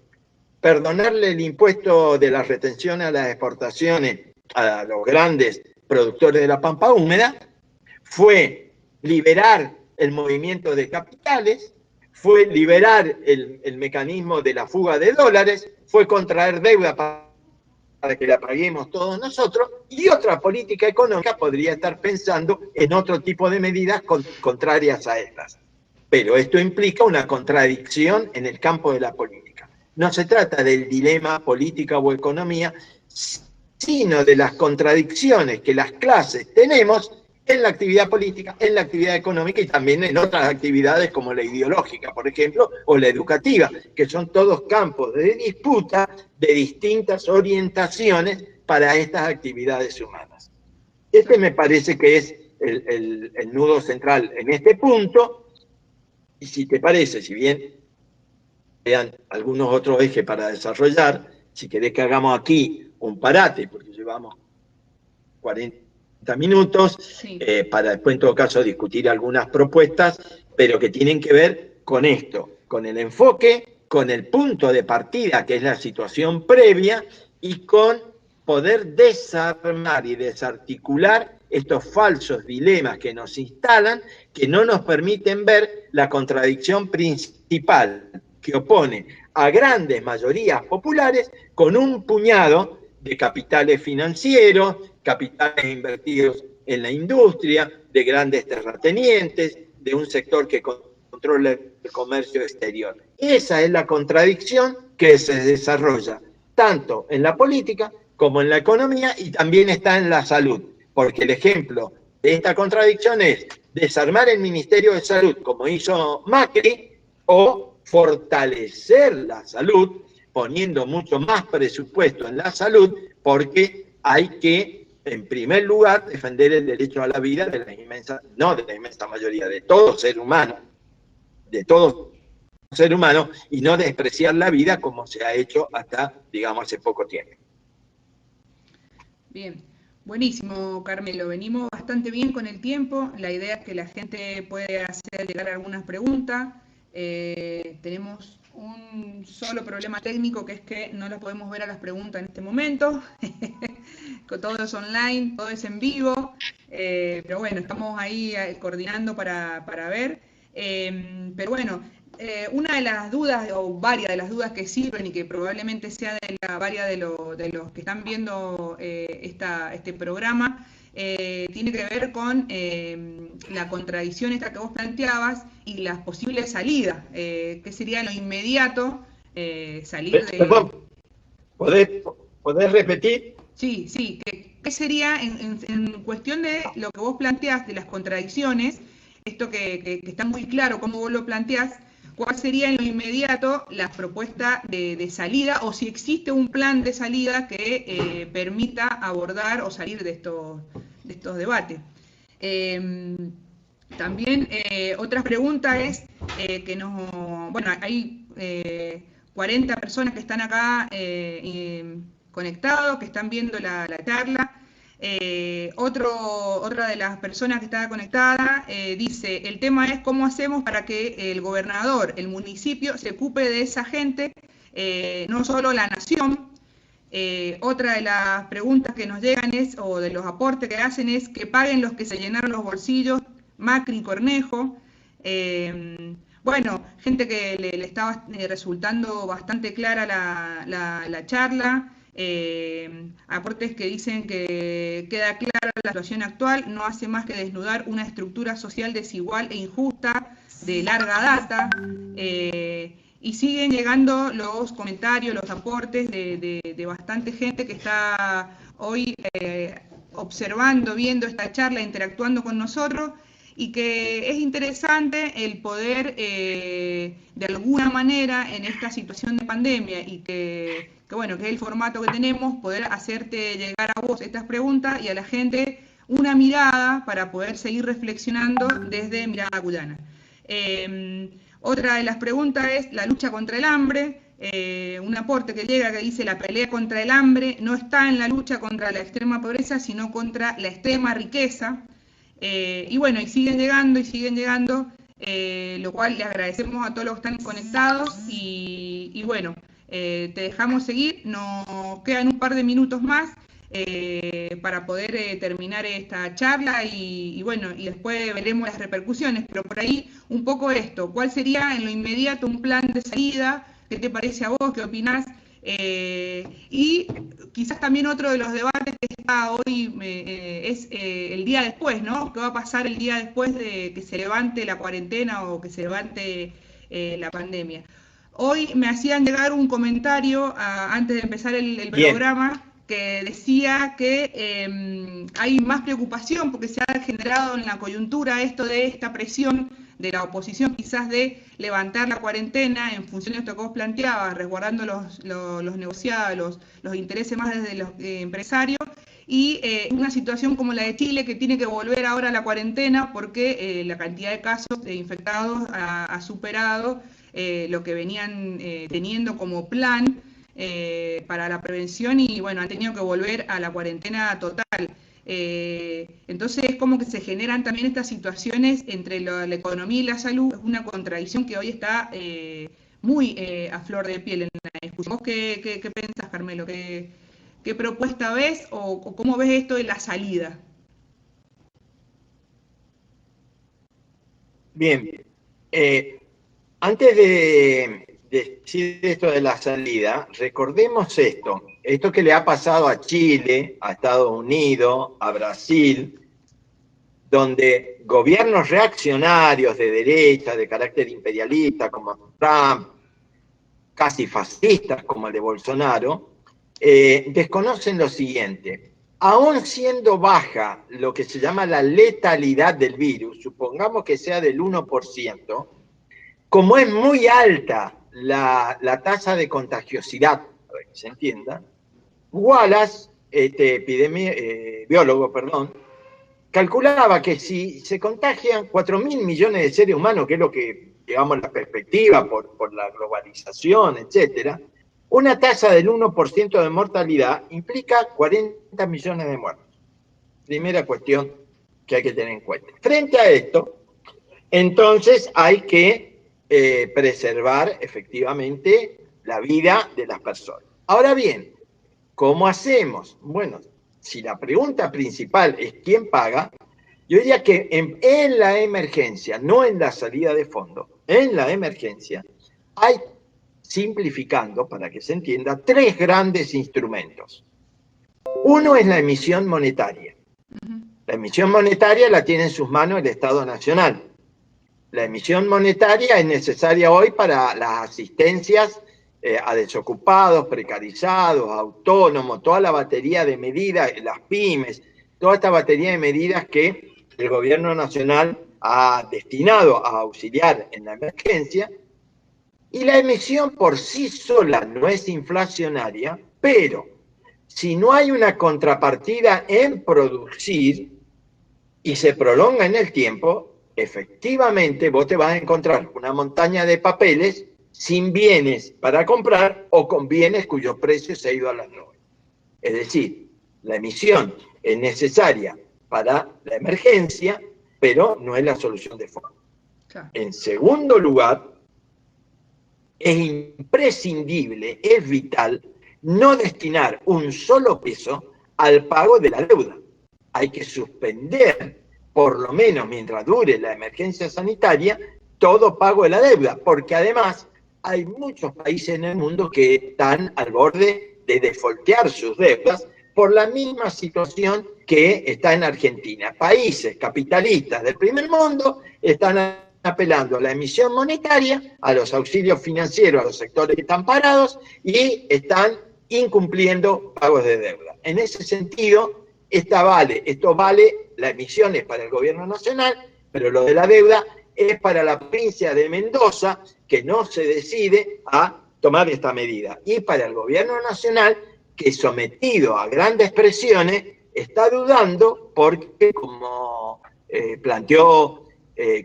perdonarle el impuesto de las retenciones a las exportaciones a los grandes productores de la pampa húmeda, fue liberar el movimiento de capitales, fue liberar el mecanismo de la fuga de dólares, fue contraer deuda para que la paguemos todos nosotros, y otra política económica podría estar pensando en otro tipo de medidas contrarias a estas. Pero esto implica una contradicción en el campo de la política. No se trata del dilema política o economía, sino de las contradicciones que las clases tenemos en la actividad política, en la actividad económica y también en otras actividades como la ideológica, por ejemplo, o la educativa, que son todos campos de disputa de distintas orientaciones para estas actividades humanas. Este me parece que es el nudo central en este punto, y si te parece, si bien vean algunos otros ejes para desarrollar, si querés que hagamos aquí un parate, porque llevamos 40 minutos, sí, para después en todo caso discutir algunas propuestas, pero que tienen que ver con esto, con el enfoque, con el punto de partida, que es la situación previa, y con poder desarmar y desarticular estos falsos dilemas que nos instalan, que no nos permiten ver la contradicción principal que opone a grandes mayorías populares con un puñado de capitales financieros, capitales invertidos en la industria, de grandes terratenientes, de un sector que controla el comercio exterior. Esa es la contradicción que se desarrolla tanto en la política como en la economía y también está en la salud, porque el ejemplo de esta contradicción es desarmar el Ministerio de Salud, como hizo Macri, o fortalecer la salud, poniendo mucho más presupuesto en la salud, porque hay que, en primer lugar, defender el derecho a la vida de la inmensa, no de la inmensa mayoría, de todo ser humano, y no despreciar la vida como se ha hecho hasta, digamos, hace poco tiempo. Bien, buenísimo, Carmelo. Venimos bastante bien con el tiempo. La idea es que la gente puede hacer llegar algunas preguntas. Tenemos un solo problema técnico, que es que no las podemos ver a las preguntas en este momento. Todo es online, todo es en vivo, pero bueno, estamos ahí coordinando para ver. Pero bueno, una de las dudas, o varias de las dudas que sirven y que probablemente sea de varias de los que están viendo este programa, tiene que ver con la contradicción esta que vos planteabas y las posibles salidas, que sería lo inmediato, salir de... Perdón, ¿podés repetir? Sí, ¿qué sería en cuestión de lo que vos planteás de las contradicciones, esto que está muy claro cómo vos lo planteás, cuál sería en lo inmediato la propuesta de salida, o si existe un plan de salida que permita abordar o salir de estos debates? También otra pregunta es bueno, hay 40 personas que están acá conectados, que están viendo la charla. Otra de las personas que está conectada dice: el tema es cómo hacemos para que el gobernador, el municipio, se ocupe de esa gente, no solo la nación. Otra de las preguntas que nos llegan es, o de los aportes que hacen, es que paguen los que se llenaron los bolsillos, Macri y Cornejo. Bueno, gente que le estaba resultando bastante clara la charla. Aportes que dicen que queda clara la situación actual, no hace más que desnudar una estructura social desigual e injusta de larga data, y siguen llegando los comentarios, los aportes de bastante gente que está hoy observando, viendo esta charla, interactuando con nosotros, y que es interesante el poder, de alguna manera, en esta situación de pandemia, y que bueno, que es el formato que tenemos, poder hacerte llegar a vos estas preguntas y a la gente una mirada para poder seguir reflexionando desde Mirada Cuyana. Otra de las preguntas es la lucha contra el hambre. Un aporte que llega que dice: la pelea contra el hambre no está en la lucha contra la extrema pobreza, sino contra la extrema riqueza. Y bueno, y siguen llegando, lo cual le agradecemos a todos los que están conectados, y bueno, te dejamos seguir, nos quedan un par de minutos más para poder terminar esta charla, y bueno, y después veremos las repercusiones, pero por ahí un poco esto: ¿cuál sería en lo inmediato un plan de salida? ¿Qué te parece a vos? ¿Qué opinás? Y quizás también otro de los debates que está hoy es el día después, ¿no? ¿Qué va a pasar el día después de que se levante la cuarentena o que se levante la pandemia? Hoy me hacían llegar un comentario antes de empezar el programa, que decía que hay más preocupación porque se ha generado en la coyuntura esto de esta presión de la oposición, quizás de levantar la cuarentena en función de esto que vos planteabas, resguardando los negociados, los intereses más desde los empresarios, y una situación como la de Chile, que tiene que volver ahora a la cuarentena porque la cantidad de casos de infectados ha superado lo que venían teniendo como plan para la prevención, y bueno, han tenido que volver a la cuarentena total. Entonces es como que se generan también estas situaciones entre la economía y la salud. Es una contradicción que hoy está muy a flor de piel en la discusión. ¿Vos qué pensás, Carmelo? ¿Qué propuesta ves o cómo ves esto de la salida? Bien, antes de decir esto de la salida, recordemos esto que le ha pasado a Chile, a Estados Unidos, a Brasil, donde gobiernos reaccionarios de derecha, de carácter imperialista, como Trump, casi fascistas como el de Bolsonaro, desconocen lo siguiente: aún siendo baja lo que se llama la letalidad del virus, supongamos que sea del 1%, como es muy alta la tasa de contagiosidad, para que se entienda, Wallace, biólogo, calculaba que si se contagian 4.000 millones de seres humanos, que es lo que, digamos, la perspectiva por la globalización, etcétera, una tasa del 1% de mortalidad implica 40 millones de muertos. Primera cuestión que hay que tener en cuenta. Frente a esto, entonces hay que preservar efectivamente la vida de las personas. Ahora bien, ¿cómo hacemos? Bueno, si la pregunta principal es quién paga, yo diría que en la emergencia, no en la salida de fondo, en la emergencia hay, simplificando para que se entienda, tres grandes instrumentos. Uno es la emisión monetaria. La emisión monetaria la tiene en sus manos el Estado Nacional. La emisión monetaria es necesaria hoy para las asistencias a desocupados, precarizados, autónomos, toda la batería de medidas, las pymes, toda esta batería de medidas que el gobierno nacional ha destinado a auxiliar en la emergencia. Y la emisión por sí sola no es inflacionaria, pero si no hay una contrapartida en producir y se prolonga en el tiempo, efectivamente vos te vas a encontrar una montaña de papeles sin bienes para comprar o con bienes cuyos precios se han ido a las nubes. Es decir, la emisión es necesaria para la emergencia, pero no es la solución de fondo. Claro. En segundo lugar, es imprescindible, es vital, no destinar un solo peso al pago de la deuda. Hay que suspender, por lo menos mientras dure la emergencia sanitaria, todo pago de la deuda, porque además hay muchos países en el mundo que están al borde de defaultear sus deudas por la misma situación que está en Argentina. Países capitalistas del primer mundo están apelando a la emisión monetaria, a los auxilios financieros, a los sectores que están parados y están incumpliendo pagos de deuda. En ese sentido, esto vale, la emisión es para el gobierno nacional, pero lo de la deuda es para la provincia de Mendoza, que no se decide a tomar esta medida, y para el gobierno nacional, que sometido a grandes presiones, está dudando porque, como planteó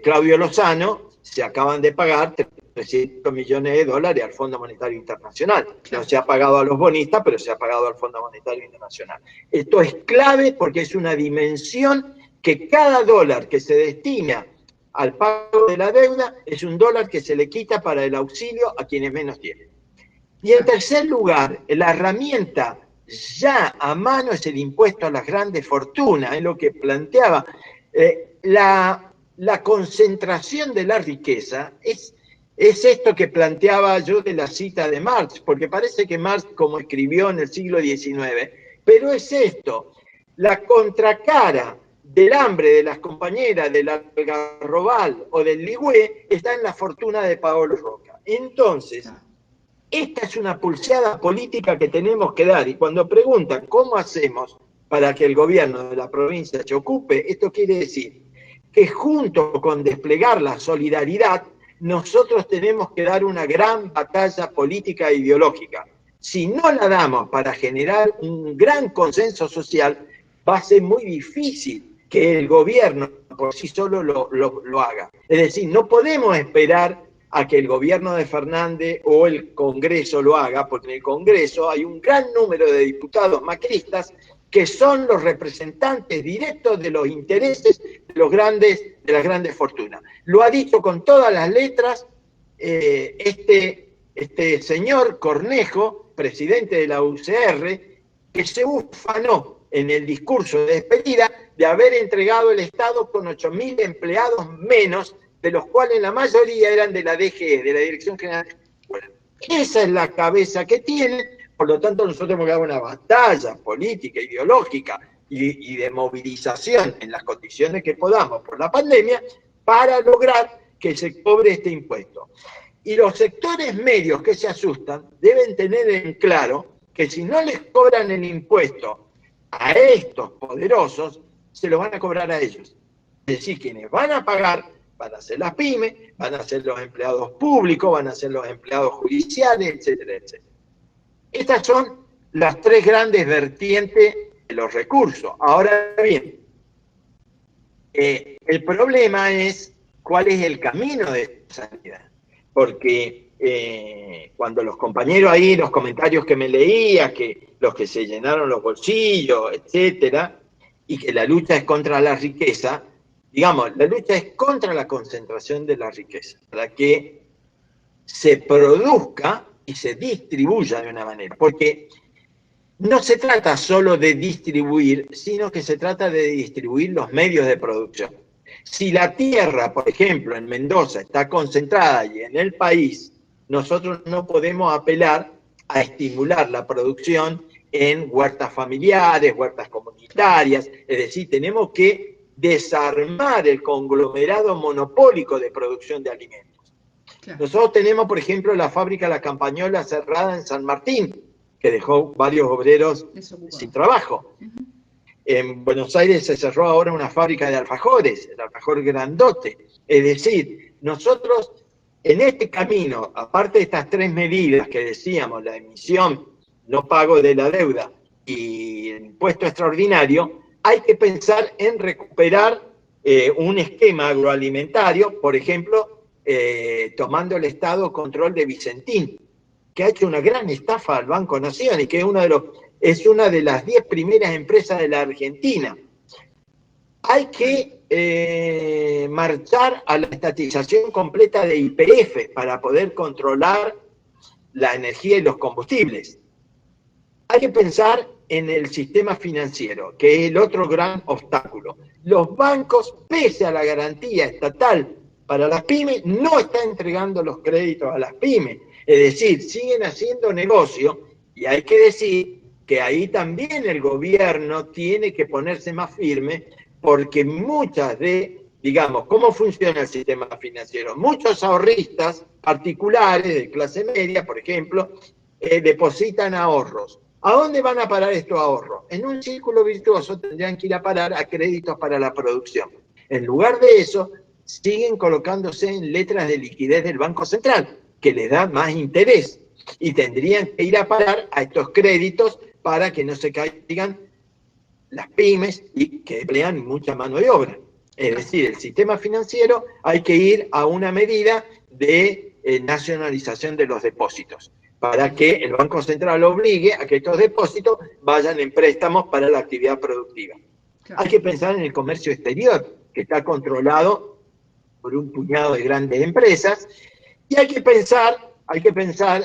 Claudio Lozano, se acaban de pagar 300 millones de dólares al Fondo Monetario Internacional. No se ha pagado a los bonistas, pero se ha pagado al Fondo Monetario Internacional. Esto es clave porque es una dimensión que cada dólar que se destina al pago de la deuda es un dólar que se le quita para el auxilio a quienes menos tienen. Y en tercer lugar, la herramienta ya a mano es el impuesto a las grandes fortunas, es lo que planteaba. La concentración de la riqueza es esto que planteaba yo de la cita de Marx, porque parece que Marx, como escribió en el siglo XIX, pero es esto, la contracara del hambre de las compañeras del Algarrobal o del Ligüé está en la fortuna de Paolo Roca. Entonces, esta es una pulseada política que tenemos que dar, y cuando preguntan cómo hacemos para que el gobierno de la provincia se ocupe, esto quiere decir que junto con desplegar la solidaridad, nosotros tenemos que dar una gran batalla política e ideológica. Si no la damos para generar un gran consenso social, va a ser muy difícil que el gobierno por sí solo lo haga. Es decir, no podemos esperar a que el gobierno de Fernández o el Congreso lo haga, porque en el Congreso hay un gran número de diputados macristas que son los representantes directos de los intereses de las grandes fortunas. Lo ha dicho con todas las letras este señor Cornejo, presidente de la UCR, que se ufanó en el discurso de despedida de haber entregado el Estado con 8.000 empleados menos, de los cuales la mayoría eran de la DGE, de la Dirección General de Escuelas. Esa es la cabeza que tienen, por lo tanto nosotros tenemos que dar una batalla política, ideológica y de movilización en las condiciones que podamos por la pandemia para lograr que se cobre este impuesto. Y los sectores medios que se asustan deben tener en claro que si no les cobran el impuesto a estos poderosos, se lo van a cobrar a ellos. Es decir, quienes van a pagar van a ser las pymes, van a ser los empleados públicos, van a ser los empleados judiciales, etcétera, etcétera. Estas son las tres grandes vertientes de los recursos. Ahora bien, el problema es cuál es el camino de esta sanidad. Porque cuando los compañeros ahí, los comentarios que me leía, que los que se llenaron los bolsillos, etcétera, y que la lucha es contra la riqueza, digamos, la lucha es contra la concentración de la riqueza, para que se produzca y se distribuya de una manera. Porque no se trata solo de distribuir, sino que se trata de distribuir los medios de producción. Si la tierra, por ejemplo, en Mendoza está concentrada y en el país, nosotros no podemos apelar a estimular la producción en huertas familiares, huertas comunitarias, es decir, tenemos que desarmar el conglomerado monopólico de producción de alimentos. Claro. Nosotros tenemos, por ejemplo, la fábrica La Campañola cerrada en San Martín, que dejó varios obreros sin trabajo. En Buenos Aires se cerró ahora una fábrica de alfajores, el alfajor grandote. Es decir, nosotros en este camino, aparte de estas tres medidas que decíamos, la emisión, no pago de la deuda y el impuesto extraordinario, hay que pensar en recuperar un esquema agroalimentario, por ejemplo, tomando el Estado control de Vicentín, que ha hecho una gran estafa al Banco Nación y que es una de las 10 primeras empresas de la Argentina. Hay que marchar a la estatización completa de YPF para poder controlar la energía y los combustibles. Hay que pensar en el sistema financiero, que es el otro gran obstáculo. Los bancos, pese a la garantía estatal para las pymes, no están entregando los créditos a las pymes. Es decir, siguen haciendo negocio, y hay que decir que ahí también el gobierno tiene que ponerse más firme, porque muchas de digamos, ¿cómo funciona el sistema financiero? Muchos ahorristas particulares de clase media, por ejemplo, depositan ahorros. ¿A dónde van a parar estos ahorros? En un círculo virtuoso tendrían que ir a parar a créditos para la producción. En lugar de eso, siguen colocándose en letras de liquidez del Banco Central, que les da más interés, y tendrían que ir a parar a estos créditos para que no se caigan las pymes y que emplean mucha mano de obra. Es decir, el sistema financiero hay que ir a una medida de nacionalización de los depósitos, para que el Banco Central obligue a que estos depósitos vayan en préstamos para la actividad productiva. Claro. Hay que pensar en el comercio exterior, que está controlado por un puñado de grandes empresas, y hay que pensar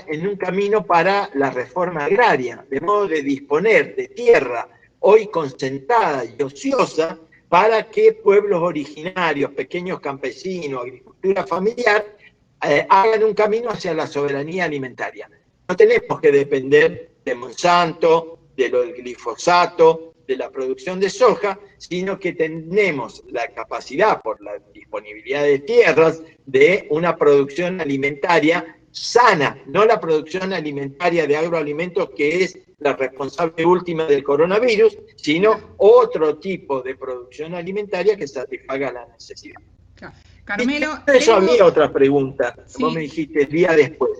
en un camino para la reforma agraria, de modo de disponer de tierra hoy concentrada y ociosa para que pueblos originarios, pequeños campesinos, agricultura familiar, hagan un camino hacia la soberanía alimentaria. No tenemos que depender de Monsanto, de lo del glifosato, de la producción de soja, sino que tenemos la capacidad, por la disponibilidad de tierras, de una producción alimentaria sana, no la producción alimentaria de agroalimentos que es la responsable última del coronavirus, sino otro tipo de producción alimentaria que satisfaga la necesidad. Carmelo, eso había otra pregunta, sí. Vos me dijiste el día después.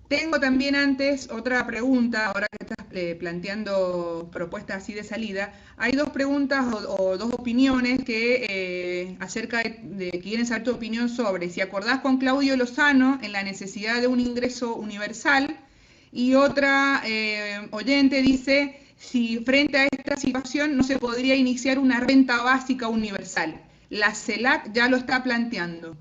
Tengo también antes otra pregunta, ahora que estás planteando propuestas así de salida. Hay dos preguntas o dos opiniones que acerca de que quieren saber tu opinión sobre. Si acordás con Claudio Lozano en la necesidad de un ingreso universal, y otra oyente dice si frente a esta situación no se podría iniciar una renta básica universal. La CELAC ya lo está planteando.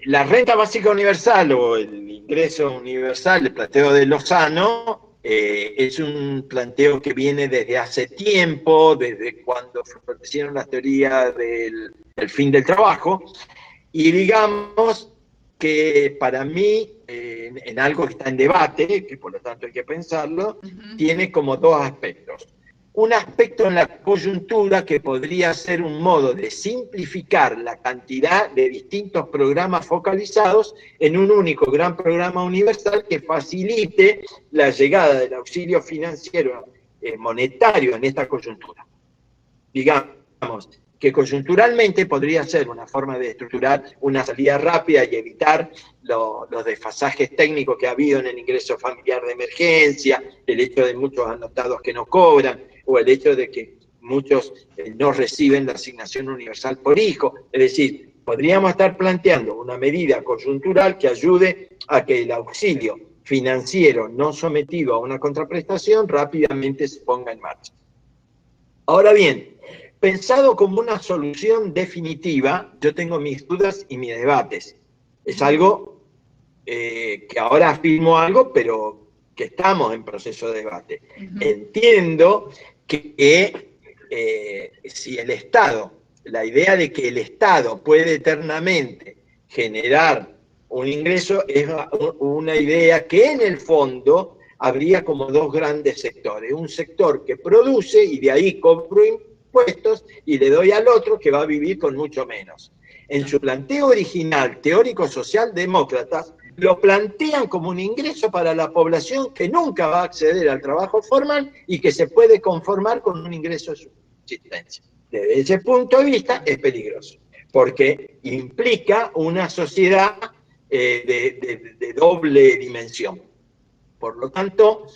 La renta básica universal o el ingreso universal, el planteo de Lozano, es un planteo que viene desde hace tiempo, desde cuando florecieron las teorías del fin del trabajo, y digamos que para mí, en algo que está en debate, que por lo tanto hay que pensarlo, tiene como dos aspectos. Un aspecto en la coyuntura que podría ser un modo de simplificar la cantidad de distintos programas focalizados en un único gran programa universal que facilite la llegada del auxilio financiero monetario en esta coyuntura. Digamos que coyunturalmente podría ser una forma de estructurar una salida rápida y evitar los desfasajes técnicos que ha habido en el ingreso familiar de emergencia, el hecho de muchos anotados que no cobran, o el hecho de que muchos no reciben la asignación universal por hijo. Es decir, podríamos estar planteando una medida coyuntural que ayude a que el auxilio financiero no sometido a una contraprestación rápidamente se ponga en marcha. Ahora bien, pensado como una solución definitiva, yo tengo mis dudas y mis debates. Es algo que ahora afirmo algo, pero que estamos en proceso de debate. Entiendo que si el Estado, la idea de que el Estado puede eternamente generar un ingreso es una idea que en el fondo habría como dos grandes sectores. Un sector que produce y de ahí cobro impuestos y le doy al otro que va a vivir con mucho menos. En su planteo original, teórico socialdemócratas, lo plantean como un ingreso para la población que nunca va a acceder al trabajo formal y que se puede conformar con un ingreso de subsistencia. Desde ese punto de vista es peligroso, porque implica una sociedad de doble dimensión. Por lo tanto,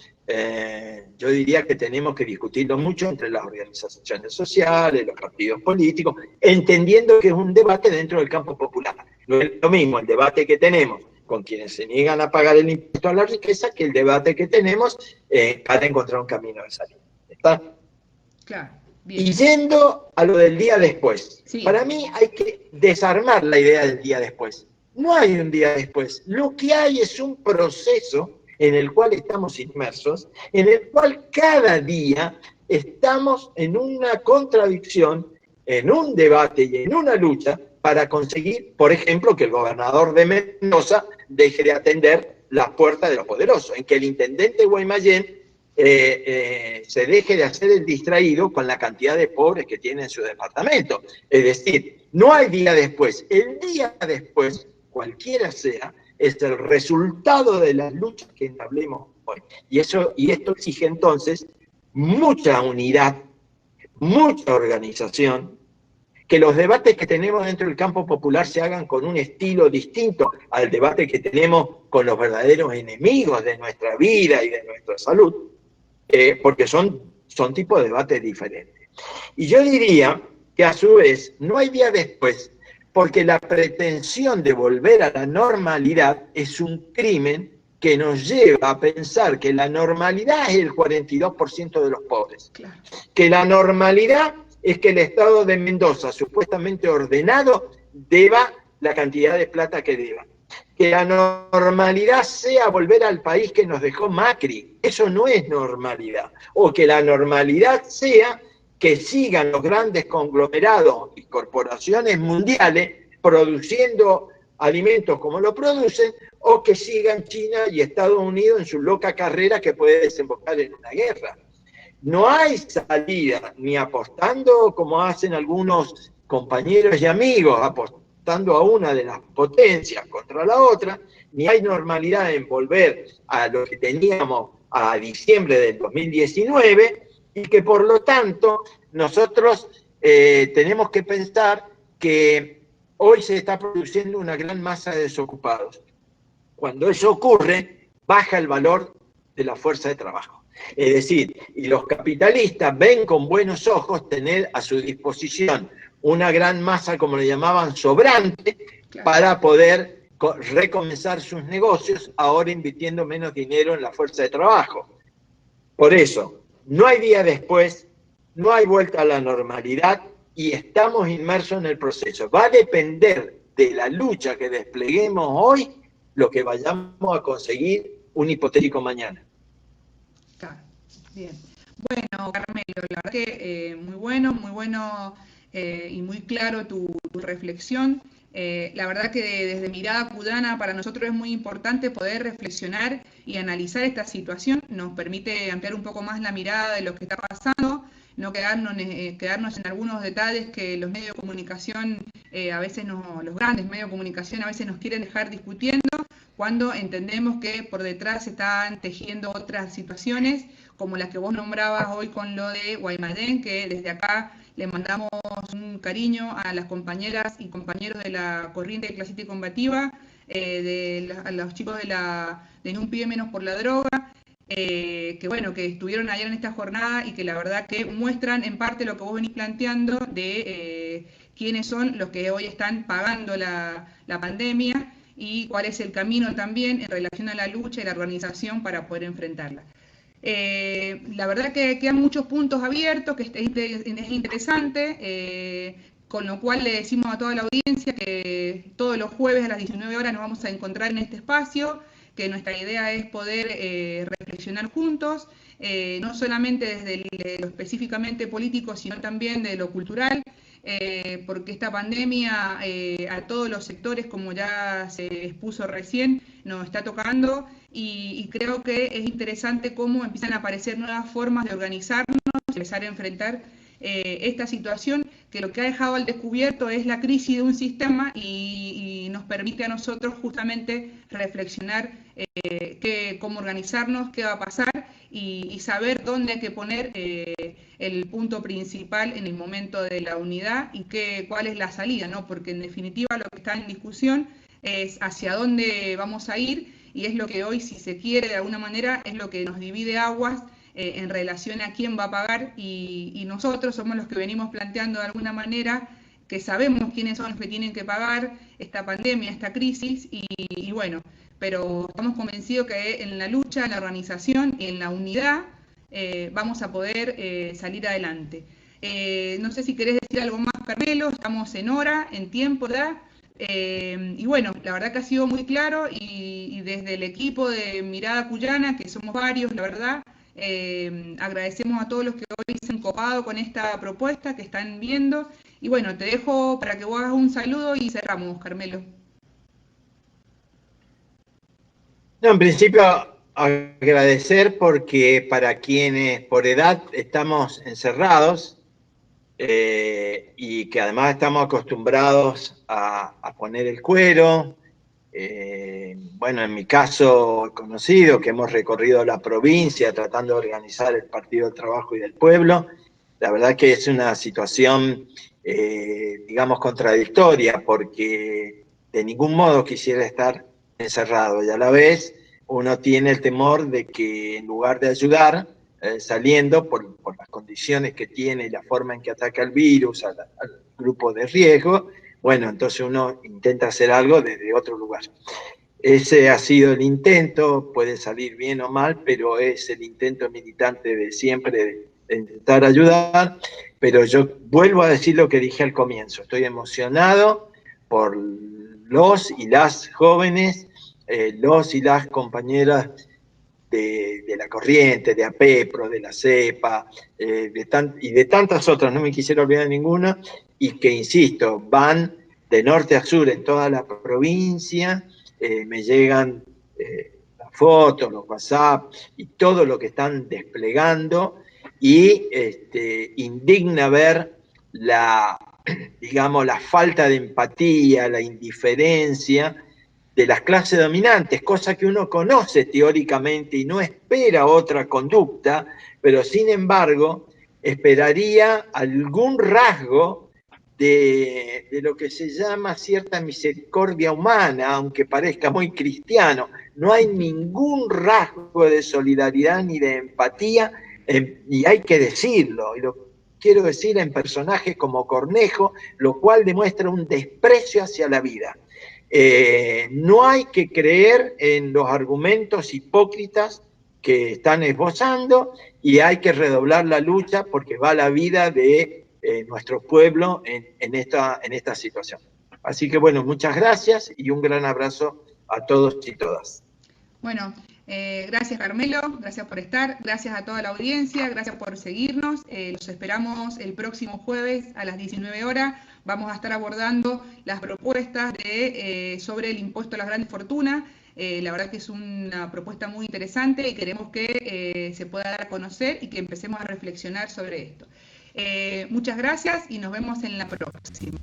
yo diría que tenemos que discutirlo mucho entre las organizaciones sociales, los partidos políticos, entendiendo que es un debate dentro del campo popular. No es lo mismo el debate que tenemos con quienes se niegan a pagar el impuesto a la riqueza que el debate que tenemos para encontrar un camino de salida. ¿Está? Claro. Bien. Y yendo a lo del día después, sí. Para mí hay que desarmar la idea del día después. No hay un día después. Lo que hay es un proceso en el cual estamos inmersos, en el cual cada día estamos en una contradicción, en un debate y en una lucha para conseguir, por ejemplo, que el gobernador de Mendoza deje de atender las puertas de los poderosos, en que el intendente de Guaymallén se deje de hacer el distraído con la cantidad de pobres que tiene en su departamento. Es decir, no hay día después. El día después, cualquiera sea, es el resultado de las luchas que entablemos hoy. Y esto exige entonces mucha unidad, mucha organización, que los debates que tenemos dentro del campo popular se hagan con un estilo distinto al debate que tenemos con los verdaderos enemigos de nuestra vida y de nuestra salud, porque son tipos de debates diferentes. Y yo diría que a su vez no hay día después, porque la pretensión de volver a la normalidad es un crimen que nos lleva a pensar que la normalidad es el 42% de los pobres, claro. Que la normalidad es que el Estado de Mendoza, supuestamente ordenado, deba la cantidad de plata que deba. Que la normalidad sea volver al país que nos dejó Macri. Eso no es normalidad. O que la normalidad sea que sigan los grandes conglomerados y corporaciones mundiales produciendo alimentos como lo producen, o que sigan China y Estados Unidos en su loca carrera que puede desembocar en una guerra. No hay salida, ni apostando como hacen algunos compañeros y amigos, apostando a una de las potencias contra la otra, ni hay normalidad en volver a lo que teníamos a diciembre del 2019, y que por lo tanto nosotros tenemos que pensar que hoy se está produciendo una gran masa de desocupados. Cuando eso ocurre, baja el valor de la fuerza de trabajo. Es decir, y los capitalistas ven con buenos ojos tener a su disposición una gran masa, como le llamaban, sobrante, claro, para poder recomenzar sus negocios, ahora invirtiendo menos dinero en la fuerza de trabajo. Por eso, no hay día después, no hay vuelta a la normalidad y estamos inmersos en el proceso. Va a depender de la lucha que despleguemos hoy lo que vayamos a conseguir un hipotético mañana. Claro, bien. Bueno, Carmelo, la verdad que muy bueno y muy claro tu reflexión. La verdad que desde Mirada Cudana para nosotros es muy importante poder reflexionar y analizar esta situación. Nos permite ampliar un poco más la mirada de lo que está pasando, no quedarnos en algunos detalles que los medios de comunicación, los grandes medios de comunicación a veces nos quieren dejar discutiendo, cuando entendemos que por detrás se están tejiendo otras situaciones, como las que vos nombrabas hoy con lo de Guaymallén, que desde acá le mandamos un cariño a las compañeras y compañeros de la corriente clasista y combativa, a los chicos de Ni un pibe menos por la droga, que estuvieron ayer en esta jornada y que la verdad que muestran en parte lo que vos venís planteando de quiénes son los que hoy están pagando la pandemia y cuál es el camino también en relación a la lucha y la organización para poder enfrentarla. La verdad que quedan muchos puntos abiertos, que es interesante, con lo cual le decimos a toda la audiencia que todos los jueves a las 19 horas nos vamos a encontrar en este espacio, que nuestra idea es poder reflexionar juntos, no solamente desde lo específicamente político, sino también de lo cultural, porque esta pandemia a todos los sectores, como ya se expuso recién, nos está tocando y creo que es interesante cómo empiezan a aparecer nuevas formas de organizarnos y empezar a enfrentar esta situación que lo que ha dejado al descubierto es la crisis de un sistema y nos permite a nosotros justamente reflexionar cómo organizarnos, qué va a pasar y saber dónde hay que poner el punto principal en el momento de la unidad y cuál es la salida, ¿no? Porque en definitiva lo que está en discusión es hacia dónde vamos a ir y es lo que hoy, si se quiere de alguna manera, es lo que nos divide aguas en relación a quién va a pagar y nosotros somos los que venimos planteando de alguna manera que sabemos quiénes son los que tienen que pagar esta pandemia, esta crisis y bueno, pero estamos convencidos que en la lucha, en la organización y en la unidad vamos a poder salir adelante. No sé si querés decir algo más, Carmelo, estamos en hora, en tiempo, ¿verdad? Y bueno, la verdad que ha sido muy claro y desde el equipo de Mirada Cuyana, que somos varios, la verdad, agradecemos a todos los que hoy se han copado con esta propuesta que están viendo. Y bueno, te dejo para que vos hagas un saludo y cerramos, Carmelo. No, en principio agradecer porque para quienes por edad estamos encerrados y que además estamos acostumbrados a poner el cuero, bueno, en mi caso conocido, que hemos recorrido la provincia tratando de organizar el Partido del Trabajo y del Pueblo, la verdad que es una situación, digamos, contradictoria, porque de ningún modo quisiera estar encerrado y a la vez uno tiene el temor de que en lugar de ayudar, saliendo por las condiciones que tiene y la forma en que ataca el virus al grupo de riesgo, bueno, entonces uno intenta hacer algo desde otro lugar. Ese ha sido el intento, puede salir bien o mal, pero es el intento militante de siempre de intentar ayudar. Pero yo vuelvo a decir lo que dije al comienzo, estoy emocionado por los y las jóvenes, los y las compañeras de la Corriente, de APEPRO, de la CEPA, y de tantas otras, no me quisiera olvidar de ninguna, y que, insisto, van de norte a sur en toda la provincia, me llegan las fotos, los WhatsApp y todo lo que están desplegando, y indigna ver digamos, la falta de empatía, la indiferencia de las clases dominantes, cosa que uno conoce teóricamente y no espera otra conducta, pero sin embargo esperaría algún rasgo de lo que se llama cierta misericordia humana, aunque parezca muy cristiano. No hay ningún rasgo de solidaridad ni de empatía, y hay que decirlo, y lo quiero decir en personajes como Cornejo, lo cual demuestra un desprecio hacia la vida. No hay que creer en los argumentos hipócritas que están esbozando y hay que redoblar la lucha porque va la vida de nuestro pueblo en esta situación. Así que bueno, muchas gracias y un gran abrazo a todos y todas. Bueno, gracias Carmelo, gracias por estar, gracias a toda la audiencia, gracias por seguirnos, los esperamos el próximo jueves a las 19 horas, vamos a estar abordando las propuestas sobre el impuesto a las grandes fortunas. La verdad que es una propuesta muy interesante y queremos que se pueda dar a conocer y que empecemos a reflexionar sobre esto. Muchas gracias y nos vemos en la próxima.